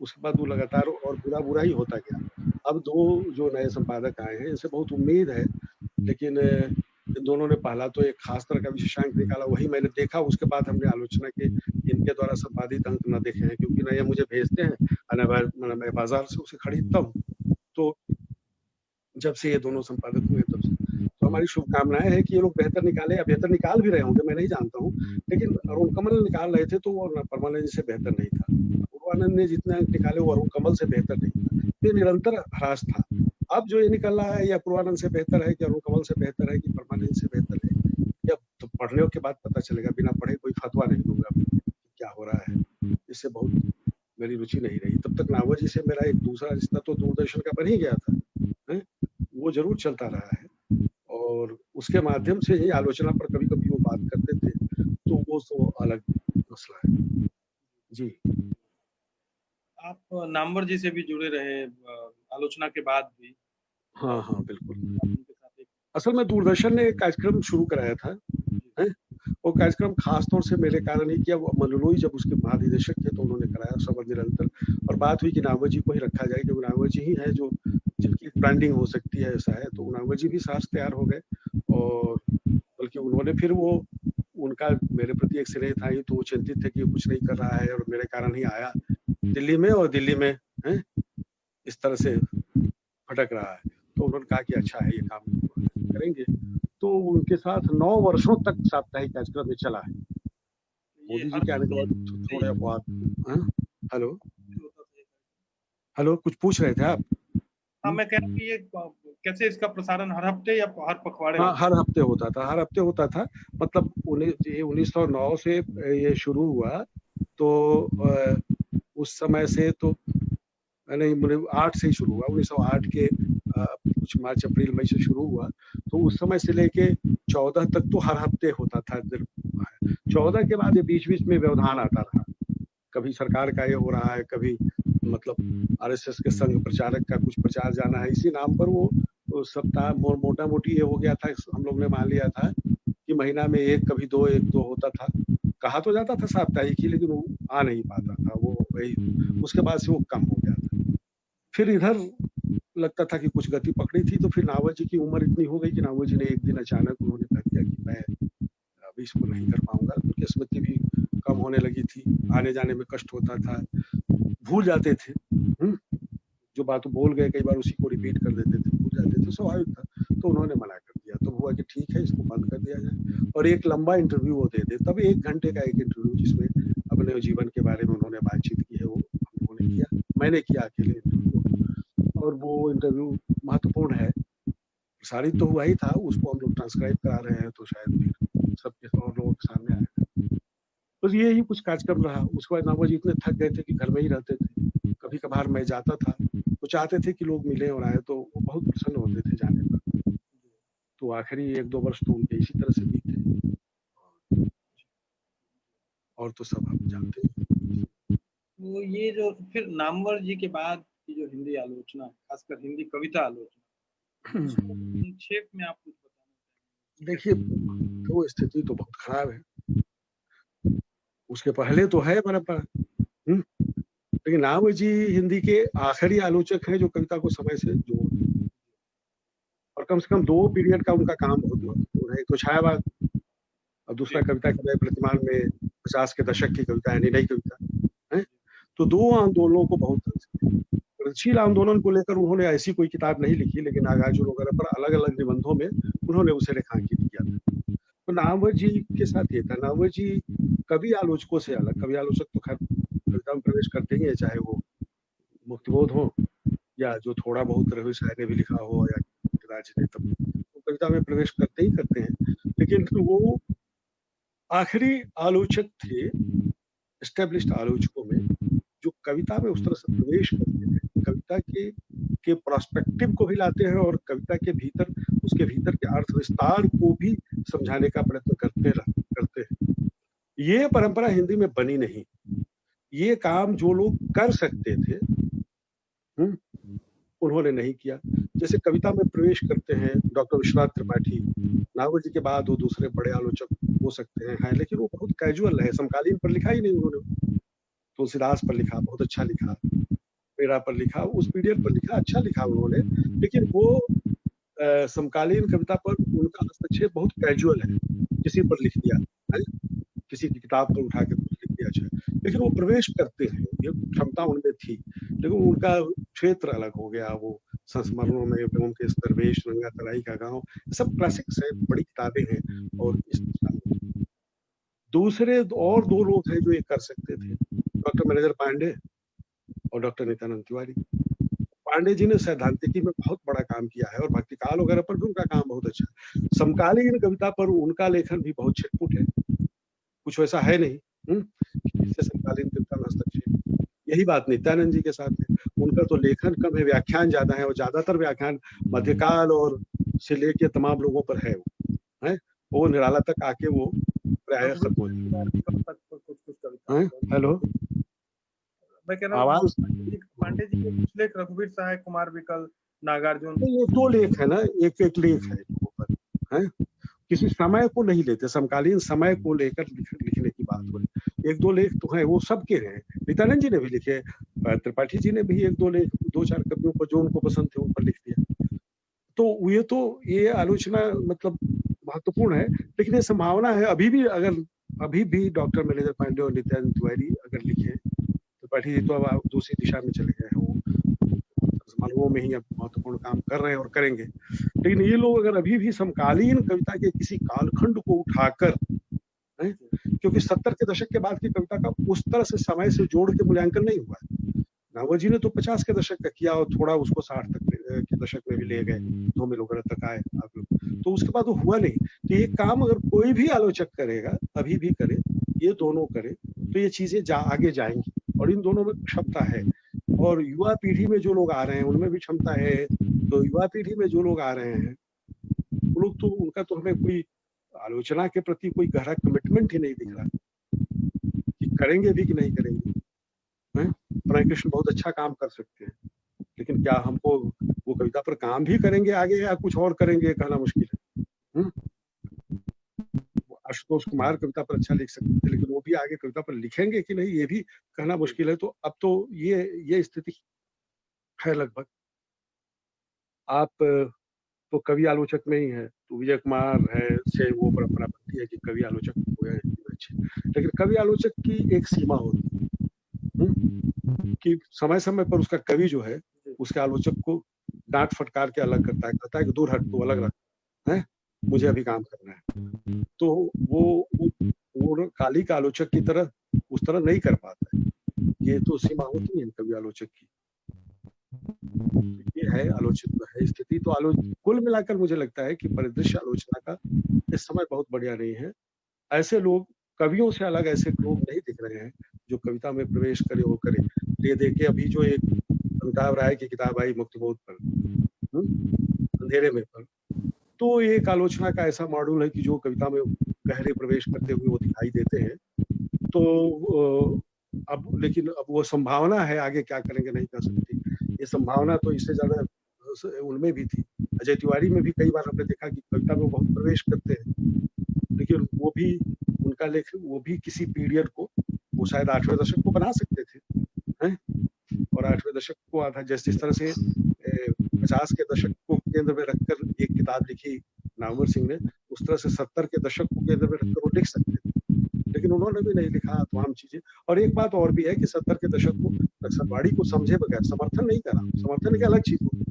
उसके बाद वो लगातार और बुरा बुरा ही होता गया। अब दो जो नए संपादक आए हैं इनसे बहुत उम्मीद है, लेकिन इन दोनों ने पहला तो एक खास तरह का विशेषांक निकाला, वही मैंने देखा। उसके बाद हमने आलोचना के इनके द्वारा संपादित अंक न देखे हैं, क्योंकि न ये मुझे भेजते हैं और मैं बाजार से उसे खरीदता हूँ। तो जब से ये दोनों संपादक हुए तब से तो हमारी शुभकामनाएं हैं कि ये लोग बेहतर निकाले, या बेहतर निकाल भी रहे होंगे, मैं नहीं जानता हूँ। लेकिन अरुण कमल निकाल रहे थे तो वो परमानंद से बेहतर नहीं था, पूर्वानंद ने जितने अंक निकाले वो अरुण कमल से बेहतर नहीं था, ये निरंतर ह्रास था। अब जो ये निकल रहा है, या पूर्वानंद से बेहतर है कि अरुण कमल से बेहतर है कि परमानंद से बेहतर है, या तो पढ़ने के बाद पता चलेगा। बिना पढ़े कोई फतवा नहीं दूंगा क्या हो रहा है, इससे बहुत मेरी रुचि नहीं रही। तब तक नामवर जी से मेरा एक दूसरा रिश्ता तो दूरदर्शन का बन ही गया था, है? वो जरूर चलता रहा है, और उसके माध्यम से ही आलोचना पर कभी कभी वो बात करते थे, तो वो तो अलग मसला है। जी, आप नामवर जी से भी जुड़े रहे आलोचना के बाद भी? हाँ हाँ बिल्कुल। असल में दूरदर्शन ने एक कार्यक्रम शुरू कराया था, है? वो कार्यक्रम खास तौर से मेरे कारण ही किया। मललोई जब उसके महानिदेशक थे तो उन्होंने कराया सबर निरंतर, और बात हुई कि नामवर जी को ही रखा जाए, क्योंकि नामवर जी ही है जो जिनकी ब्रांडिंग हो सकती है, ऐसा है। तो नामवर जी भी साहस तैयार हो गए, और बल्कि उन्होंने फिर वो उनका मेरे प्रति एक स्नेह था ही, तो वो चिंतित थे कि कुछ नहीं कर रहा है, और मेरे कारण ही आया दिल्ली में, और दिल्ली में है इस तरह से भटक रहा है। तो उन्होंने कहा कि अच्छा है, ये काम करेंगे। तो उनके साथ 9 वर्षों तक साप्ताहिक कार्यक्रम में चला है। मोदी जी के आने के बाद थोड़े अपवाद। हेलो हेलो, कुछ पूछ रहे थे आप? हाँ, मैं कह रहा हूँ कि ये कैसे इसका प्रसारण हर हफ्ते या हर पखवाड़े? हाँ, हर हफ्ते होता था, हर हफ्ते होता था। मतलब 1909 से ये शुरू हुआ, तो उस समय से तो नहीं, 8 से ही शुरू हुआ। 1908 के कुछ मार्च अप्रैल मई से शुरू हुआ, तो उस समय से लेके 14 तक तो हर हफ्ते होता था। 14 के बाद ये बीच बीच में व्यवधान आता रहा, कभी सरकार का ये हो रहा है, कभी मतलब आरएसएस के संघ प्रचारक का कुछ प्रचार जाना है, इसी नाम पर वो सप्ताह मोटा मोटी ये हो गया था। हम लोग ने मान लिया था कि महीना में एक, कभी दो, एक दो होता था। कहा तो जाता था साप्ताहिक ही, लेकिन वो आ नहीं पाता था वो, वही उसके बाद से वो कम हो गया था। फिर इधर लगता था कि कुछ गति पकड़ी थी, तो फिर नावर जी की उम्र इतनी हो गई कि नावर जी ने एक दिन अचानक उन्होंने कह दिया कि मैं अभी इसको नहीं कर पाऊंगा। उनकी स्मृति भी कम होने लगी थी, आने जाने में कष्ट होता था, भूल जाते थे, जो बात बोल गए कई बार उसी को रिपीट कर देते थे, भूल जाते थे, स्वाभाविक था। तो उन्होंने मना कर दिया, तो हुआ कि ठीक है इसको बंद कर दिया जाए और एक लंबा इंटरव्यू वो दे दे। तब 1 घंटे का एक इंटरव्यू जिसमें अपने जीवन के बारे में उन्होंने बातचीत की है, वो हम लोगों ने किया, मैंने किया अकेले इंटरव्यू, और वो इंटरव्यू महत्वपूर्ण है। प्रसारित तो हुआ ही था, उसको हम लोग ट्रांसक्राइब करा रहे हैं, तो शायद फिर सबके और लोगों के सामने आएगा। तो ये ही कुछ कार्यक्रम रहा। उसके बाद नावर जी इतने थक गए थे कि घर में ही रहते थे। कभी कभार मैं जाता था, वो चाहते थे कि लोग मिले और आए, तो वो बहुत प्रसन्न होते थे जाने पर। तो आखिरी 1-2 वर्ष तो उनके इसी तरह से बीते, और तो सब आप जानते हैं। तो ये जो फिर नामवर जी के बाद की जो हिंदी आलोचना, खासकर हिंदी कविता आलोचना, संक्षेप में आप कुछ बताना? देखिए, तो स्थिति तो बहुत खराब है। उसके पहले तो है परंपरा, लेकिन नामवर जी हिंदी के आखिरी आलोचक हैं जो कविता को समय से जोड़, और कम से कम 2 पीरियड का उनका काम बहुत महत्वपूर्ण है। एक तो छायावाद और दूसरा कविता के नए प्रतिमान में 50 के दशक की कविता यानी नई कविता है। तो 2 आंदोलनों को बहुत गतिशील आंदोलन को लेकर उन्होंने ऐसी कोई किताब नहीं लिखी, लेकिन नागार्जुन वगैरह पर अलग अलग निबंधों में उन्होंने उसे रेखांकित किया था। तो नामवर जी के साथ ये था, नामवर जी कवि आलोचकों से अलग, कवि आलोचक तो खैर कविता में प्रवेश करते ही है, चाहे वो मुक्तिबोध हो या जो थोड़ा बहुत रवि शायर ने भी लिखा हो या राजनीति, तो कविता में प्रवेश करते ही करते हैं। लेकिन वो आखिरी आलोचक थे एस्टेब्लिश्ड आलोचकों में, जो कविता में उस तरह से प्रवेश करते हैं, कविता के प्रोस्पेक्टिव को भी लाते हैं और कविता के भीतर, उसके भीतर के अर्थ विस्तार को भी समझाने का प्रयत्न करते हैं। ये परंपरा हिंदी में बनी नहीं। ये काम जो लोग कर सकते थे उन्होंने नहीं किया। जैसे कविता में प्रवेश करते हैं डॉक्टर विश्वनाथ त्रिपाठी, नावर जी के बाद वो दूसरे बड़े आलोचक हो सकते हैं, लेकिन वो बहुत कैजुअल है। समकालीन पर लिखा ही नहीं उन्होंने, तुलसीदास पर लिखा, बहुत अच्छा लिखा, मेरा पर लिखा, उस पीरियड पर लिखा, अच्छा लिखा उन्होंने, लेकिन वो समकालीन कविता पर उनका हस्तक्षेप बहुत कैजुअल है। किसी पर लिख दिया है, किसी की किताब पर उठा के लिख दिया, अच्छा, लेकिन वो प्रवेश करते हैं, ये क्षमता उनमें थी, लेकिन उनका क्षेत्र अलग हो गया। वो संस्मरणों में एवं के दरवेश, रंगा तराई का गांव, सब क्लासिक्स है, बड़ी किताबें हैं। और इस दूसरे और 2 लोग हैं जो ये कर सकते थे, डॉक्टर मनेंद्र पांडे और डॉक्टर नित्यानंद तिवारी। पांडे जी ने सैद्धांतिकी में बहुत बड़ा काम किया है और भक्तिकाल वगैरह पर भी उनका काम बहुत अच्छा है। समकालीन कविता पर उनका लेखन भी बहुत छिटपुट है, कुछ वैसा है नहीं जिससे समकालीन कविता में हस्तक्षेप। यही बात नित्यानंद जी के साथ है, उनका तो लेखन कम है, व्याख्यान ज्यादा है, और ज्यादातर व्याख्यान मध्यकाल और से लेके तमाम लोगों पर है। वो निराला तक आके वो प्राय खत्म हो जाता है। हेलो, मैं कह रहा हूँ पांडे जी के कुछ लेख, रघुवीर सहाय, कुमार विकल, नागार्जुन, ये 2 लेख है ना, एक लेख है, किसी समय को नहीं लेते, समकालीन समय को लेकर लिखने की बात हो। 1-2 लेख तो है, वो सबके हैं। नित्यानंद जी ने भी लिखे, त्रिपाठी जी ने भी 1-2 लेख 2-4 कवियों पर जो उनको पसंद थे उन पर लिख दिया। तो ये आलोचना मतलब महत्वपूर्ण है, लेकिन ये संभावना है अभी भी डॉक्टर मनेंद्र पांडे और नित्यानंद तिवारी अगर लिखे, त्रिपाठी जी तो अब दूसरी दिशा में चले गए हैं, वो समारोह में ही अब महत्वपूर्ण काम कर रहे हैं और करेंगे। लेकिन ये लोग अगर अभी भी समकालीन कविता के किसी कालखंड को उठाकर, क्योंकि 70 के दशक के बाद की कविता का उस तरह से समय से जोड़ के मूल्यांकन नहीं हुआ है। नावर जी ने तो 50 के दशक का किया और थोड़ा उसको 60 तक के दशक में भी ले गए, धूमिल वगैरह तक आए, तो उसके बाद वो हुआ नहीं। तो ये काम अगर कोई भी आलोचक करेगा, अभी भी करे, ये दोनों करे, तो ये चीजें आगे जाएंगी, और इन दोनों में क्षमता है। और युवा पीढ़ी में जो लोग आ रहे हैं उनमें भी क्षमता है। तो युवा पीढ़ी में जो लोग आ रहे हैं वो लोग तो, उनका तो हमें कोई आलोचना के प्रति कोई गहरा कमिटमेंट ही नहीं दिख रहा कि करेंगे भी कि नहीं करेंगे। प्रणय कृष्ण बहुत अच्छा काम कर सकते हैं, लेकिन क्या हमको वो कविता पर काम भी करेंगे आगे या कुछ और करेंगे, कहना मुश्किल है। आशुतोष कुमार कविता पर अच्छा लिख सकते थे, लेकिन वो भी आगे कविता पर लिखेंगे कि नहीं ये भी कहना मुश्किल है। तो अब तो ये स्थिति है लगभग। आप तो कवि आलोचक में ही है, तो विजय कुमार है से वो परंपरा बनती है कि कवि आलोचक हो गए अच्छे, लेकिन कवि आलोचक की एक सीमा होती है कि समय समय पर उसका कवि जो है उसके आलोचक को डांट फटकार के अलग करता है, कहता है कि दूर हट, तू अलग रख है, मुझे अभी काम करना है। तो वो काली का आलोचक की तरह उस तरह नहीं कर पाता है। ये तो सीमा होती है कवि आलोचक की। ये है आलोचित है स्थिति। तो कुल मिलाकर मुझे लगता है कि परिदृश्य आलोचना का इस समय बहुत बढ़िया नहीं है। ऐसे लोग कवियों से अलग ऐसे लोग नहीं दिख रहे हैं जो कविता में प्रवेश करे वो करे। ये देखिए अभी जो एक अमिताभ राय की किताब आई मुक्तिबोध पर, अंधेरे में पर, तो एक आलोचना का ऐसा मॉड्यूल है कि जो कविता में गहरे प्रवेश करते हुए वो दिखाई देते हैं। तो लेकिन अब वो संभावना है, आगे क्या करेंगे नहीं कर सकती। ये संभावना तो इससे ज्यादा उनमें भी थी। अजय तिवारी में भी कई बार हमने देखा कि कविता में बहुत प्रवेश करते हैं, लेकिन वो भी उनका लेखन वो भी किसी पीरियड को, वो शायद 8वें दशक को बना सकते थे हैं, और 8वें दशक को आधा जिस तरह से 50 के दशक को केंद्र में रखकर एक किताब लिखी नामवर सिंह ने, उस तरह से 70 के दशक को केंद्र में रखकर वो लिख सकते थे, लेकिन उन्होंने भी नहीं लिखा तमाम चीजें। और एक बात और भी है कि 70 के दशक को नक्सलवाड़ी को समझे बगैर समर्थन नहीं करा। समर्थन की अलग चीज होती,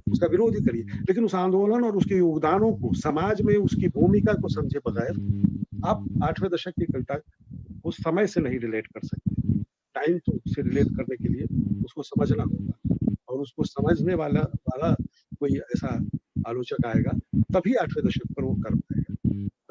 उसका विरोध ही करिए, लेकिन उस आंदोलन और उसके योगदानों को, समाज में उसकी भूमिका को समझे बगैर आप 8वें दशक की कविता उस समय से नहीं रिलेट कर सकते। टाइम तो उससे रिलेट करने के लिए उसको समझना होगा, और उसको समझने वाला कोई ऐसा आलोचक आएगा तभी 8वें दशक पर वो कर पाएगा।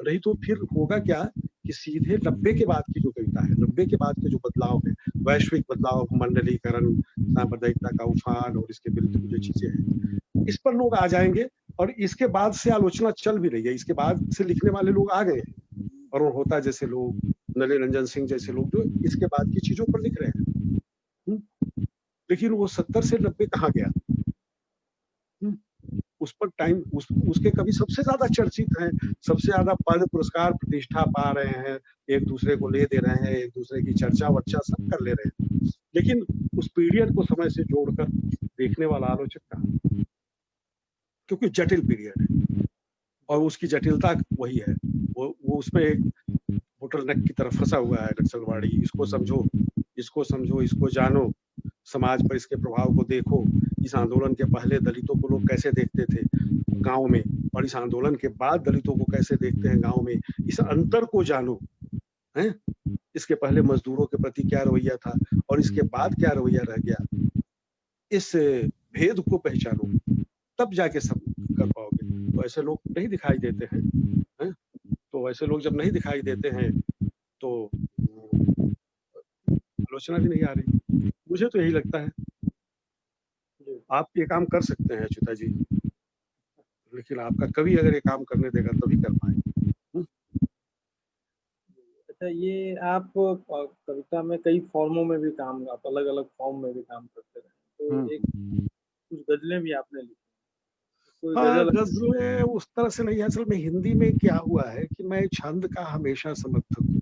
नहीं तो फिर होगा क्या कि सीधे 90 के बाद की जो कविता है, 90 के बाद के जो बदलाव है, वैश्विक बदलाव, मंडलीकरण, सांप्रदायिकता का उफान और इसके विरुद्ध जो चीजें हैं, इस पर लोग आ जाएंगे। और इसके बाद से आलोचना चल भी रही है, इसके बाद से लिखने वाले लोग आ गए, और वो होता जैसे लोग, नलिनी रंजन सिंह जैसे लोग जो इसके बाद की चीजों पर लिख रहे हैं। लेकिन वो 70 से 90 कहाँ गया? उस पर टाइम, उसके कवि सबसे ज्यादा चर्चित हैं, सबसे ज्यादा पद पुरस्कार प्रतिष्ठा पा रहे हैं, एक दूसरे को ले दे रहे हैं, एक दूसरे की चर्चा वर्चा सब कर ले रहे हैं, लेकिन उस पीरियड को समय से जोड़कर देखने वाला आलोचक कहाँ? क्योंकि जटिल पीरियड है और उसकी जटिलता वही है, वो उसमें एक बोटलनेक की तरफ फंसा हुआ है नक्सलवाड़ी। इसको समझो, इसको समझो, इसको जानो, समाज पर इसके प्रभाव को देखो। इस आंदोलन के पहले दलितों को लोग कैसे देखते थे गांव में, और इस आंदोलन के बाद दलितों को कैसे देखते हैं गांव में, इस अंतर को जानो, हैं? इसके पहले मजदूरों के प्रति क्या रवैया था और इसके बाद क्या रवैया रह गया, इस भेद को पहचानो, तब जाके सब कर पाओगे। तो ऐसे लोग नहीं दिखाई देते हैं। तो ऐसे लोग जब नहीं दिखाई देते हैं तो आलोचना भी नहीं आ रही। मुझे तो यही लगता है। आप ये काम कर सकते हैं अच्युता जी, लेकिन आपका कवि अगर ये काम करने देगा तभी कर पाएंगे। अच्छा, ये आप कविता में कई फॉर्मों में भी काम, आप अलग अलग फॉर्म में भी काम करते रहे, तो एक कुछ गजलें भी आपने लिखी। गजलें उस तरह से नहीं है। असल में हिंदी में क्या हुआ है कि मैं छंद का हमेशा समर्थक हूँ,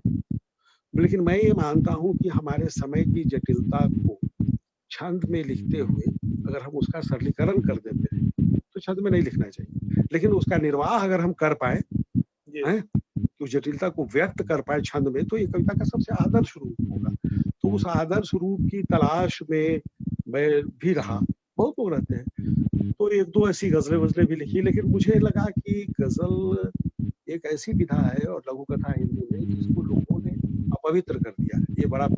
लेकिन मैं ये मानता हूँ कि हमारे समय की जटिलता को छंद में लिखते हुए अगर हम उसका सरलीकरण कर देते हैं तो छंद में नहीं लिखना चाहिए, लेकिन उसका निर्वाह अगर हम कर पाए, तो जटिलता को व्यक्त कर पाए छंद में, तो ये कविता का सबसे आदर्श रूप होगा। तो उस आदर्श रूप की तलाश में मैं भी रहा, बहुत लोग रहते हैं, तो एक दो ऐसी गजलें भी लिखी, लेकिन मुझे लगा कि गजल एक ऐसी विधा है और लघु कथा हिंदी में जिसको लोगों ने अपवित्र कर दिया है। ये बड़ा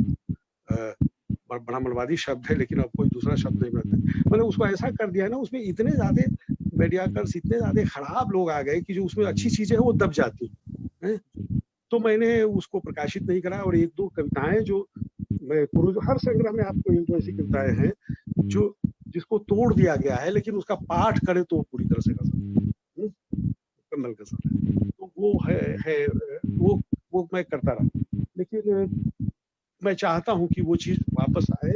मनवादी शब्द है, लेकिन अब कोई दूसरा शब्द नहीं मिलता। मैंने उसको ऐसा कर दिया है ना, उसमें इतने ज्यादा मीडियाकर्स, इतने ज्यादा खराब लोग आ गए कि जो उसमें अच्छी चीजें हैं वो दब जाती हैं। तो मैंने उसको प्रकाशित नहीं करा। और एक दो कविताएं जो मैं हर संग्रह में आपको एक दो ऐसी कविताएं हैं जो जिसको तोड़ दिया गया है, लेकिन उसका पाठ करे तो पूरी तरह से गजल, कमल गजल है। तो वो है वो मैं करता रहा, लेकिन मैं चाहता हूं कि वो चीज वापस आए।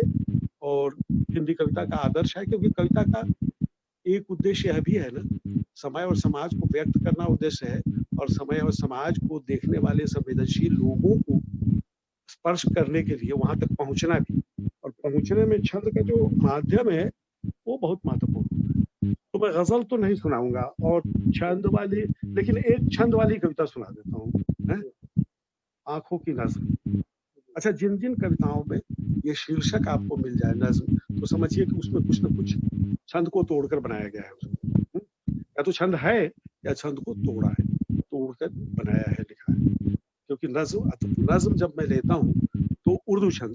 और हिंदी कविता का आदर्श है, क्योंकि कविता का एक उद्देश्य यह भी है ना, समय और समाज को व्यक्त करना उद्देश्य है, और समय और समाज को देखने वाले संवेदनशील लोगों को स्पर्श करने के लिए वहां तक पहुंचना भी, और पहुंचने में छंद का जो माध्यम है वो बहुत महत्वपूर्ण है। तो मैं गजल तो नहीं सुनाऊंगा और छंद वाली, लेकिन एक छंद वाली कविता सुना देता हूँ, आंखों की नज्म। अच्छा, जिन जिन कविताओं में ये शीर्षक आपको मिल जाए नज्म, तो समझिए कि उसमें कुछ न कुछ छंद को तोड़कर बनाया गया है उसको। या तो छंद है या छंद को तोड़ा है, तोड़कर बनाया है, लिखा है। क्योंकि नज्म जब मैं लेता हूँ तो उर्दू छंद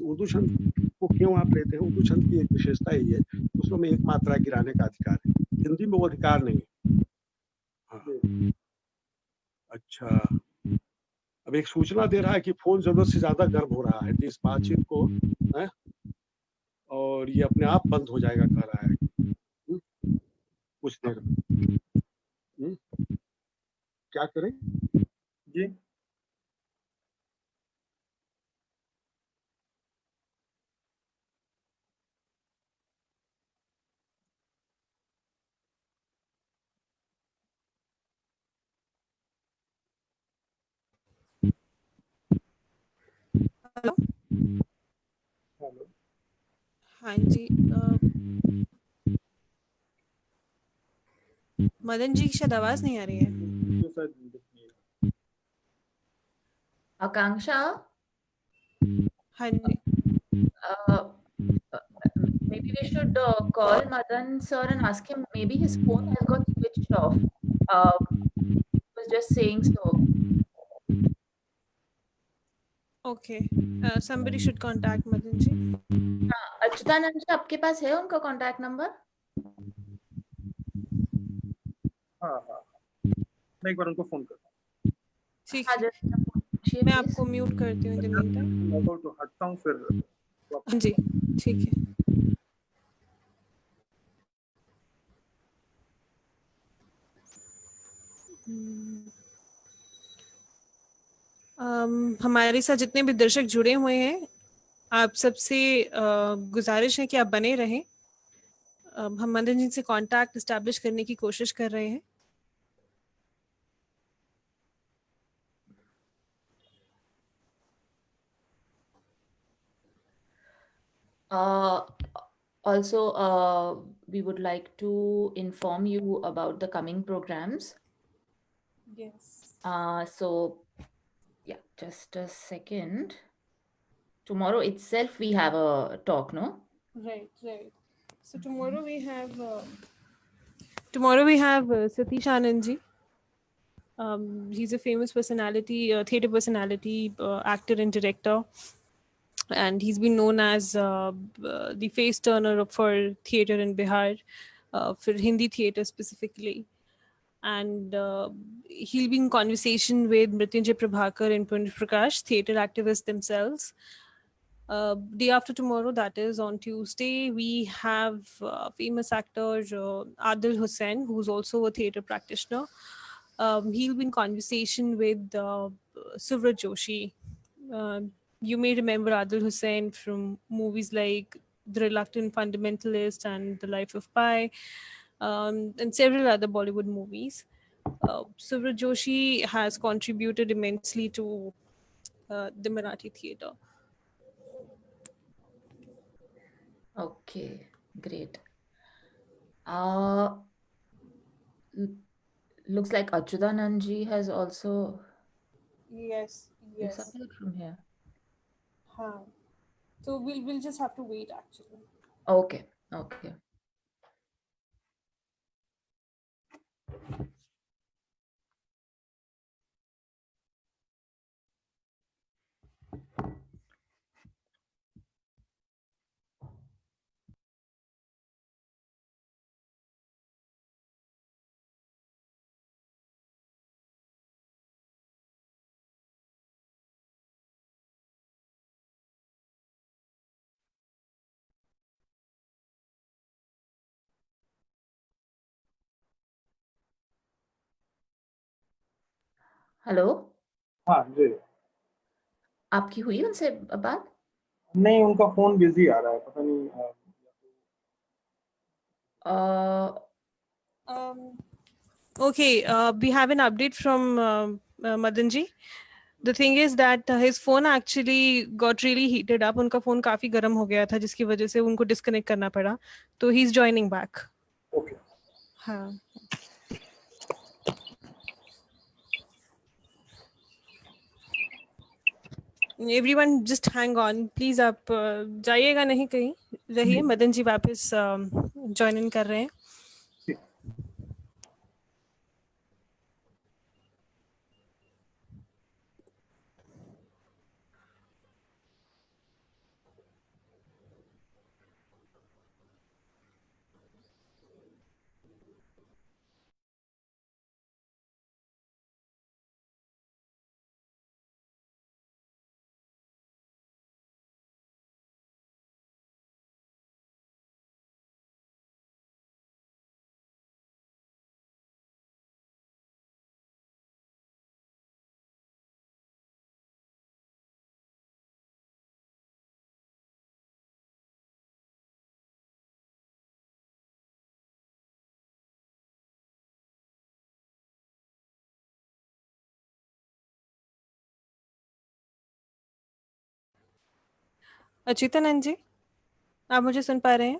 को क्यों आप लेते हैं? उर्दू छंद की एक विशेषता यही है, उसमें एक मात्रा गिराने का अधिकार है, हिंदी में वो अधिकार नहीं है। हाँ। अच्छा, अब एक सूचना दे रहा है कि फोन जरूरत से ज्यादा गर्म हो रहा है, तो इस बातचीत को है और ये अपने आप बंद हो जाएगा, कह रहा है कुछ देर में। क्या करें जी? हेलो। हेलो। हाँ जी, मदन जी की शायद आवाज नहीं आ रही है। जो शायद दिख नहीं रहा। आकांक्षा, हाँ जी, maybe we should call Madan sir and ask him. Maybe his phone has got switched off. He was just saying so. Okay, somebody should contact Madan ji. हाँ, अच्युतानंद जी, आपके पास है उनका कांटेक्ट नंबर? हाँ हाँ, मैं एक बार उनको फोन करता हूँ। ठीक हाँ, है, जरा पूछिए मैं प्लीज। आपको म्यूट करती हूँ इन द मीनटाइम। मैं तो हटता हूँ फिर वापस। हाँ जी, ठीक है। हमारे साथ जितने भी दर्शक जुड़े हुए हैं, आप सबसे गुजारिश है कि आप बने रहें। हम मदन जी से कांटेक्ट एस्टैब्लिश करने की कोशिश कर रहे हैं। Also, we would like to inform you about the coming programs. Yes. So, yeah, just a second. Tomorrow itself we have a talk, no? Right, right. So tomorrow we have Satish Anand ji. He's a famous personality, theatre personality, actor and director, and he's been known as the face turner for theatre in Bihar, for Hindi theatre specifically. And he'll be in conversation with Mrityunjay Prabhakar and Punit Prakash, theatre activists themselves. Day after tomorrow, that is on Tuesday, we have famous actor Adil Hussain, who's also a theatre practitioner. He'll be in conversation with Suvraj Joshi. You may remember Adil Hussain from movies like The Reluctant Fundamentalist and The Life of Pi, and several other Bollywood movies. Suvraj Joshi has contributed immensely to the Marathi theatre. Okay, great. Looks like Achyutanand ji has also Yes. disappeared from here. So we'll just have to wait actually. Okay, okay. Hello. हाँ जी। आपकी हुई उनसे बात? नहीं, उनका phone busy आ रहा है, पता नहीं। Okay, we have an update from Madan ji. The thing is that his phone actually got really heated up. उनका phone काफी गर्म हो गया था जिसकी वजह से उनको disconnect करना पड़ा. तो he's joining back. ओके हाँ. Everyone just hang on. Please आप जाइएगा नहीं कहीं. रहिए. मदन जी वापस join in कर रहे हैं. अच्युतानंद जी, आप मुझे सुन पा रहे हैं?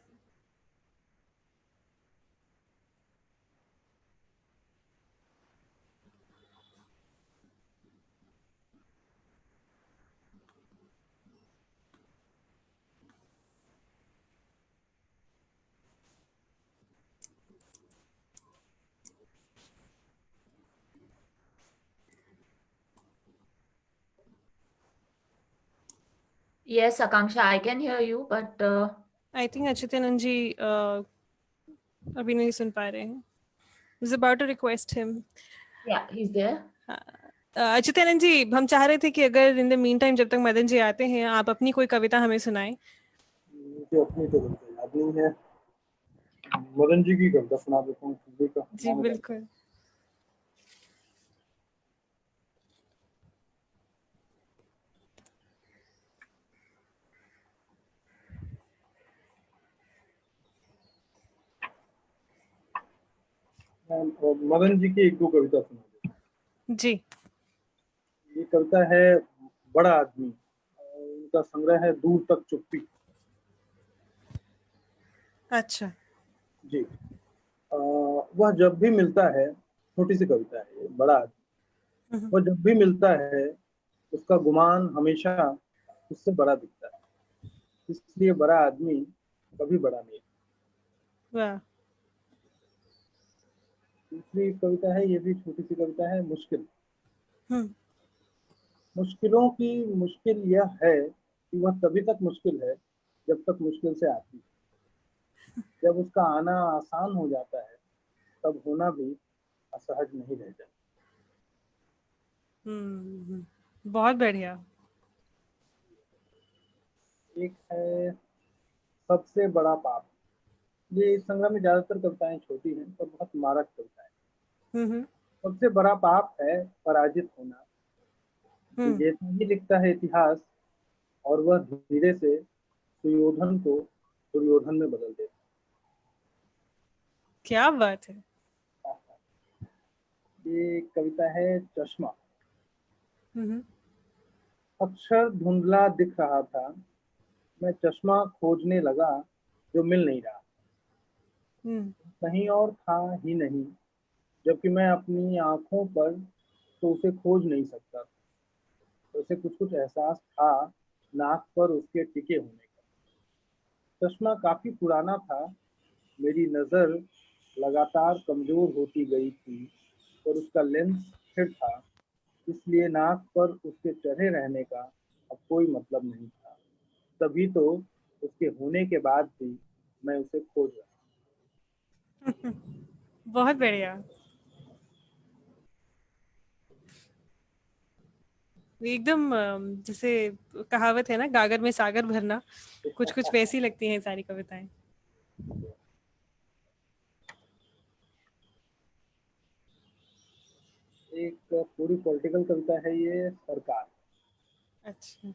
Yes, Akanksha, I can hear you, but I think Achyutanand जी अभी नहीं सुन पा रहे हैं. I was about to request him. yeah, he's there. Achyutanand जी, हम चाह रहे थे कि अगर इन द मीन टाइम जब तक मदन जी आते हैं आप अपनी कोई कविता हमें सुनाएं. मुझे अपनी तो कविता याद नहीं है. मदन जी की कविता सुना देता हूँ. जी बिल्कुल. मदन जी की एक दो कविता सुना देता हूँ. जी. ये कविता है बड़ा आदमी. उनका संग्रह है दूर तक चुप्पी. अच्छा. जी. वह जब भी मिलता है, छोटी सी कविता है ये, बड़ा आदमी. वह जब भी मिलता है उसका गुमान हमेशा उससे बड़ा दिखता है. इसलिए बड़ा आदमी कभी बड़ा नहीं. वाह. दूसरी कविता है, ये भी छोटी सी कविता है, मुश्किल. हम्म. मुश्किलों की मुश्किल यह है कि वह तभी तक मुश्किल है जब तक मुश्किल से आती है. जब उसका आना आसान हो जाता है तब होना भी असहज नहीं रह जाता. बहुत बढ़िया. एक है सबसे बड़ा पाप. ये इस संग्रह में ज्यादातर कविताएं छोटी हैं पर बहुत मारक कविताएं. सबसे बड़ा पाप है पराजित होना. विजेता ही लिखता है इतिहास और वह धीरे से सुयोधन को दुर्योधन में बदल देता. क्या बात है. ये कविता है चश्मा. अक्षर धुंधला दिख रहा था. मैं चश्मा खोजने लगा जो मिल नहीं रहा. कहीं और था ही नहीं. जबकि मैं अपनी आंखों पर तो उसे खोज नहीं सकता. तो उसे कुछ कुछ एहसास था नाक पर उसके टिके होने का. चश्मा काफी पुराना था. मेरी नजर लगातार कमजोर होती गई थी पर उसका लेंस स्थिर था. इसलिए नाक पर उसके चढ़े रहने का अब कोई मतलब नहीं था. तभी तो उसके होने के बाद भी मैं उसे खोज रहा. बहुत बढ़िया. एकदम जैसे कहावत है ना, गागर में सागर भरना, कुछ कुछ वैसी लगती हैं सारी कविताएं. एक पूरी पॉलिटिकल कविता है ये, सरकार. अच्छा.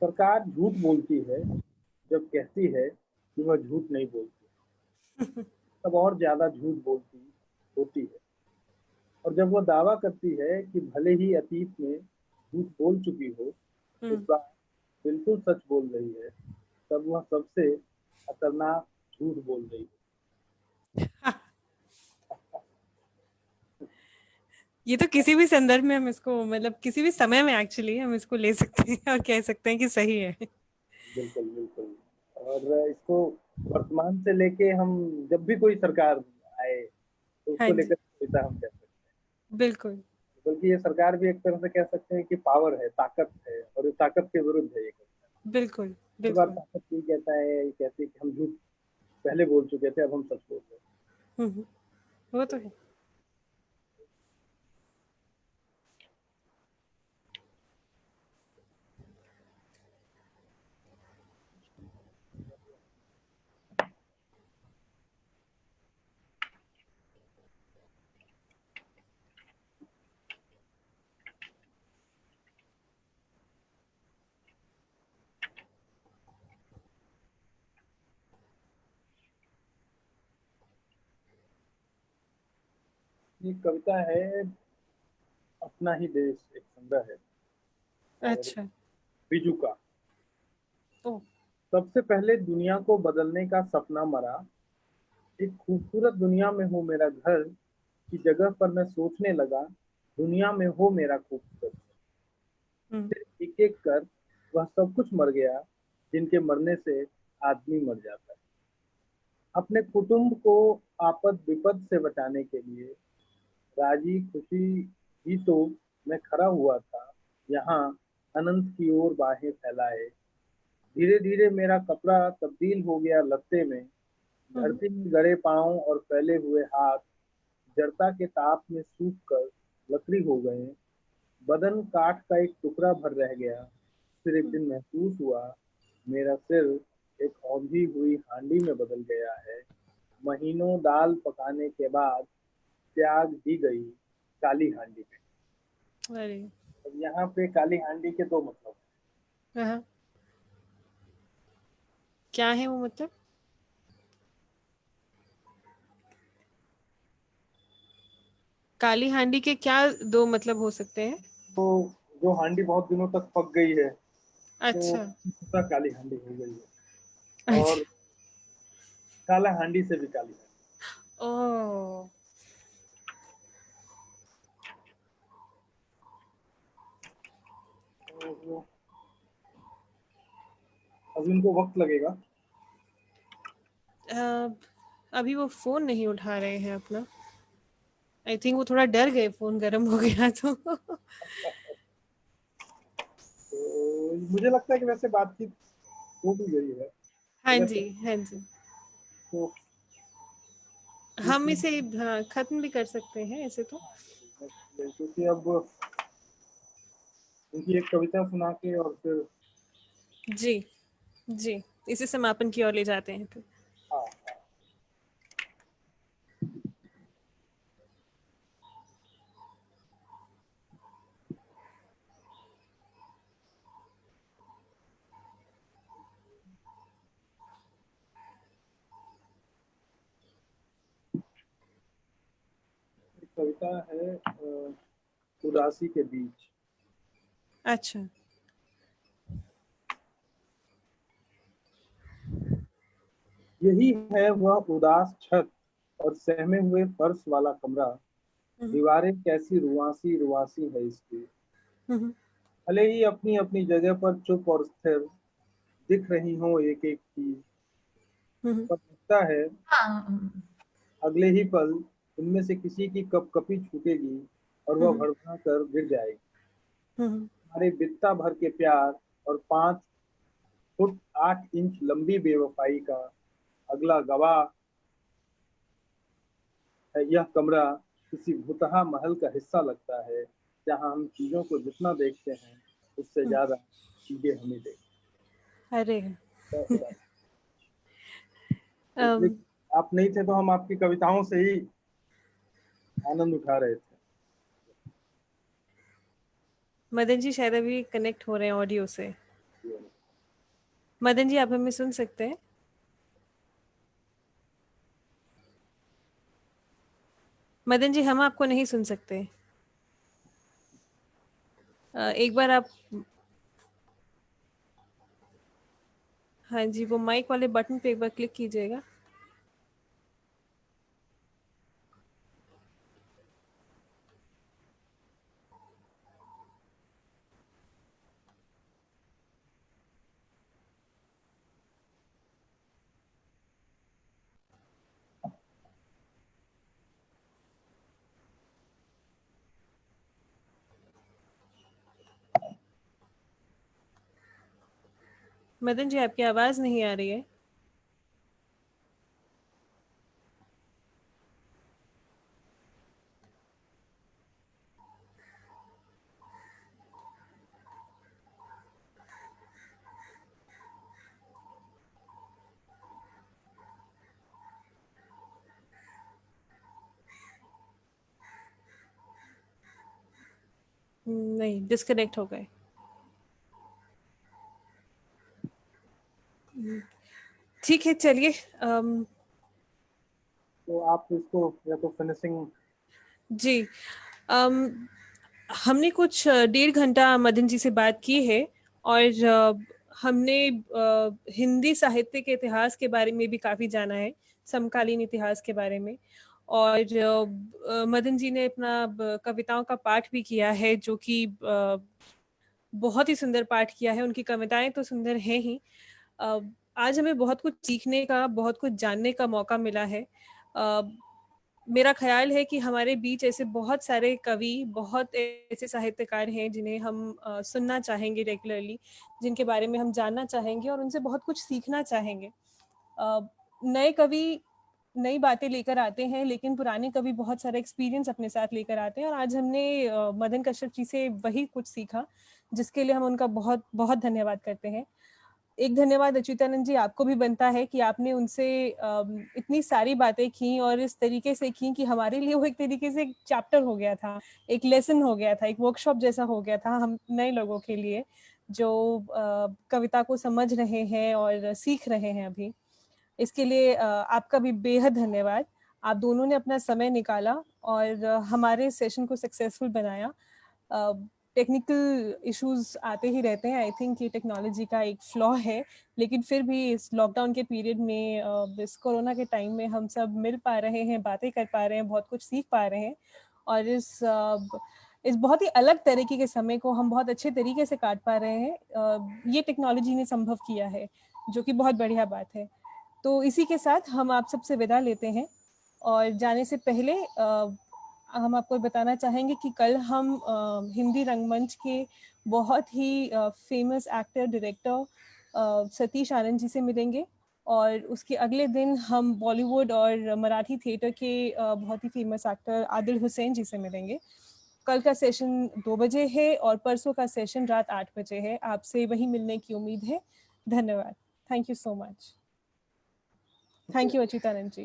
सरकार झूठ बोलती है जब कहती है कि वह झूठ नहीं बोलती. तब और ज्यादा झूठ बोलती होती है. और जब वो दावा करती है कि भले ही अतीत में झूठ बोल चुकी हो, इस बार बिल्कुल सच बोल रही है, तब वह सबसे खतरनाक झूठ बोल रही है। ये तो किसी भी संदर्भ में हम इसको, मतलब किसी भी समय में एक्चुअली हम इसको ले सकते हैं और कह सकते हैं कि सही है। बिल्कुल बिल्कुल। और इसको वर्तमान से लेके हम जब भी कोई सरकार आए तो हाँ उसको जी, लेकर कविता हम कह सकते हैं। बिल्कुल बल्कि ये सरकार भी एक तरह से कह सकते हैं कि पावर है, ताकत है, और इस ताकत के विरुद्ध है ये कविता। बिल्कुल कई बार बिल्कुल। ताकत ये कहता है, ये कहती है कि हम झूठ पहले बोल चुके थे, अब हम सच बोल रहे हैं। वो तो है। ये कविता है अपना ही देश, एक संग्रह है, और अच्छा। बीजू का। ओ। सबसे पहले दुनिया को बदलने का सपना मरा, एक खूबसूरत दुनिया में हो मेरा घर की जगह पर मैं सोचने लगा, दुनिया में हो मेरा खूबसूरत। फिर एक एक कर वह सब कुछ मर गया जिनके मरने से आदमी मर जाता है। अपने कुटुंब को आपद विपद से बचाने के लिए राजी खुशी ही तो मैं खड़ा हुआ था, यहाँ अनंत की ओर बाहें फैलाए। धीरे धीरे मेरा कपड़ा तब्दील हो गया लत्ते में, धरती में गड़े पांव और फैले हुए हाथ जड़ता के ताप में सूख कर लकड़ी हो गए। बदन काठ का एक टुकड़ा भर रह गया। फिर एक दिन महसूस हुआ मेरा सिर एक औंधी हुई हांडी में बदल गया है। महीनों दाल पकाने के बाद त्याग दी गई काली हांडी में। अरे। अब यहाँ पे काली हांडी के दो मतलब। हाँ, क्या है वो मतलब? काली हांडी के क्या दो मतलब हो सकते हैं? तो जो हांडी बहुत दिनों तक पक गई है तो अच्छा पूरा काली हांडी हो गई है, अच्छा। और काला हांडी से भी काली हांडी। ओ। तो अब इनको वक्त लगेगा। अभी वो फोन नहीं उठा रहे हैं अपना। आई थिंक वो थोड़ा डर गए, फोन गर्म हो गया तो। तो मुझे लगता है कि वैसे बातचीत हो भी गई है, हाँ अगर जी हाँ जी। तो हम इसमें इसे हाँ खत्म भी कर सकते हैं ऐसे तो। क्योंकि अब उनकी एक कविता सुना के और फिर जी जी, इसे समापन की ओर ले जाते हैं फिर। हाँ, एक कविता है उदासी के बीच। अच्छा। यही है वह उदास छत और सहमे हुए फर्श वाला कमरा, दीवारें कैसी रुआसी रुआसी है इसकी, भले ही अपनी अपनी जगह पर चुप और स्थिर दिख रही हो एक एक चीज, पर लगता है हाँ, अगले ही पल उनमें से किसी की कपकपी छूटेगी और वह भड़बड़ा कर गिर जाएगी। हमारे बित्ता भर के प्यार और 5 फुट 8 इंच लंबी बेवफाई का अगला गवाह है यह कमरा। किसी भुतहा महल का हिस्सा लगता है, जहां हम चीजों को जितना देखते हैं उससे ज्यादा चीजें हमें अरे। देखते हैं। अम, आप नहीं थे तो हम आपकी कविताओं से ही आनंद उठा रहे थे। मदन जी शायद अभी कनेक्ट हो रहे हैं ऑडियो से। मदन जी आप हमें सुन सकते हैं? मदन जी हम आपको नहीं सुन सकते। एक बार आप, हाँ जी, वो माइक वाले बटन पे एक बार क्लिक कीजिएगा। मदन जी आपकी आवाज नहीं आ रही है। नहीं, डिस्कनेक्ट हो गए। ठीक है, चलिए। तो आप इसको या तो फिनिशिंग। जी, हमने कुछ 1.5 घंटा मदन जी से बात की है और हमने हिंदी साहित्य के इतिहास के बारे में भी काफ़ी जाना है, समकालीन इतिहास के बारे में। और मदन जी ने अपना कविताओं का पाठ भी किया है, जो कि बहुत ही सुंदर पाठ किया है। उनकी कविताएं तो सुंदर हैं ही। आज हमें बहुत कुछ सीखने का, बहुत कुछ जानने का मौका मिला है। मेरा ख्याल है कि हमारे बीच ऐसे बहुत सारे कवि, बहुत ऐसे साहित्यकार हैं जिन्हें हम सुनना चाहेंगे रेगुलरली, जिनके बारे में हम जानना चाहेंगे और उनसे बहुत कुछ सीखना चाहेंगे। नए कवि नई बातें लेकर आते हैं, लेकिन पुराने कवि बहुत सारा एक्सपीरियंस अपने साथ लेकर आते हैं। और आज हमने मदन कश्यप जी से वही कुछ सीखा, जिसके लिए हम उनका बहुत बहुत धन्यवाद करते हैं। एक धन्यवाद अच्युतानंद जी आपको भी बनता है कि आपने उनसे इतनी सारी बातें की और इस तरीके से की कि हमारे लिए वो एक तरीके से एक चैप्टर हो गया था, एक लेसन हो गया था, एक वर्कशॉप जैसा हो गया था हम नए लोगों के लिए, जो कविता को समझ रहे हैं और सीख रहे हैं अभी। इसके लिए आपका भी बेहद धन्यवाद। आप दोनों ने अपना समय निकाला और हमारे सेशन को सक्सेसफुल बनाया। टेक्निकल इश्यूज आते ही रहते हैं, आई थिंक ये टेक्नोलॉजी का एक फ्लॉ है, लेकिन फिर भी इस लॉकडाउन के पीरियड में, इस कोरोना के टाइम में हम सब मिल पा रहे हैं, बातें कर पा रहे हैं, बहुत कुछ सीख पा रहे हैं। और इस बहुत ही अलग तरीके के समय को हम बहुत अच्छे तरीके से काट पा रहे हैं। ये टेक्नोलॉजी ने संभव किया है, जो कि बहुत बढ़िया बात है। तो इसी के साथ हम आप सबसे विदा लेते हैं और जाने से पहले हम आपको बताना चाहेंगे कि कल हम हिंदी रंगमंच के बहुत ही famous actor director Satish Anand ji से मिलेंगे और उसके अगले दिन हम बॉलीवुड और मराठी थिएटर के बहुत ही फेमस एक्टर आदिल हुसैन जी से मिलेंगे। कल का सेशन 2 बजे है और परसों का सेशन रात 8 बजे है। आपसे वही मिलने की उम्मीद है। धन्यवाद। Thank you so much. Thank you, Achitanand ji.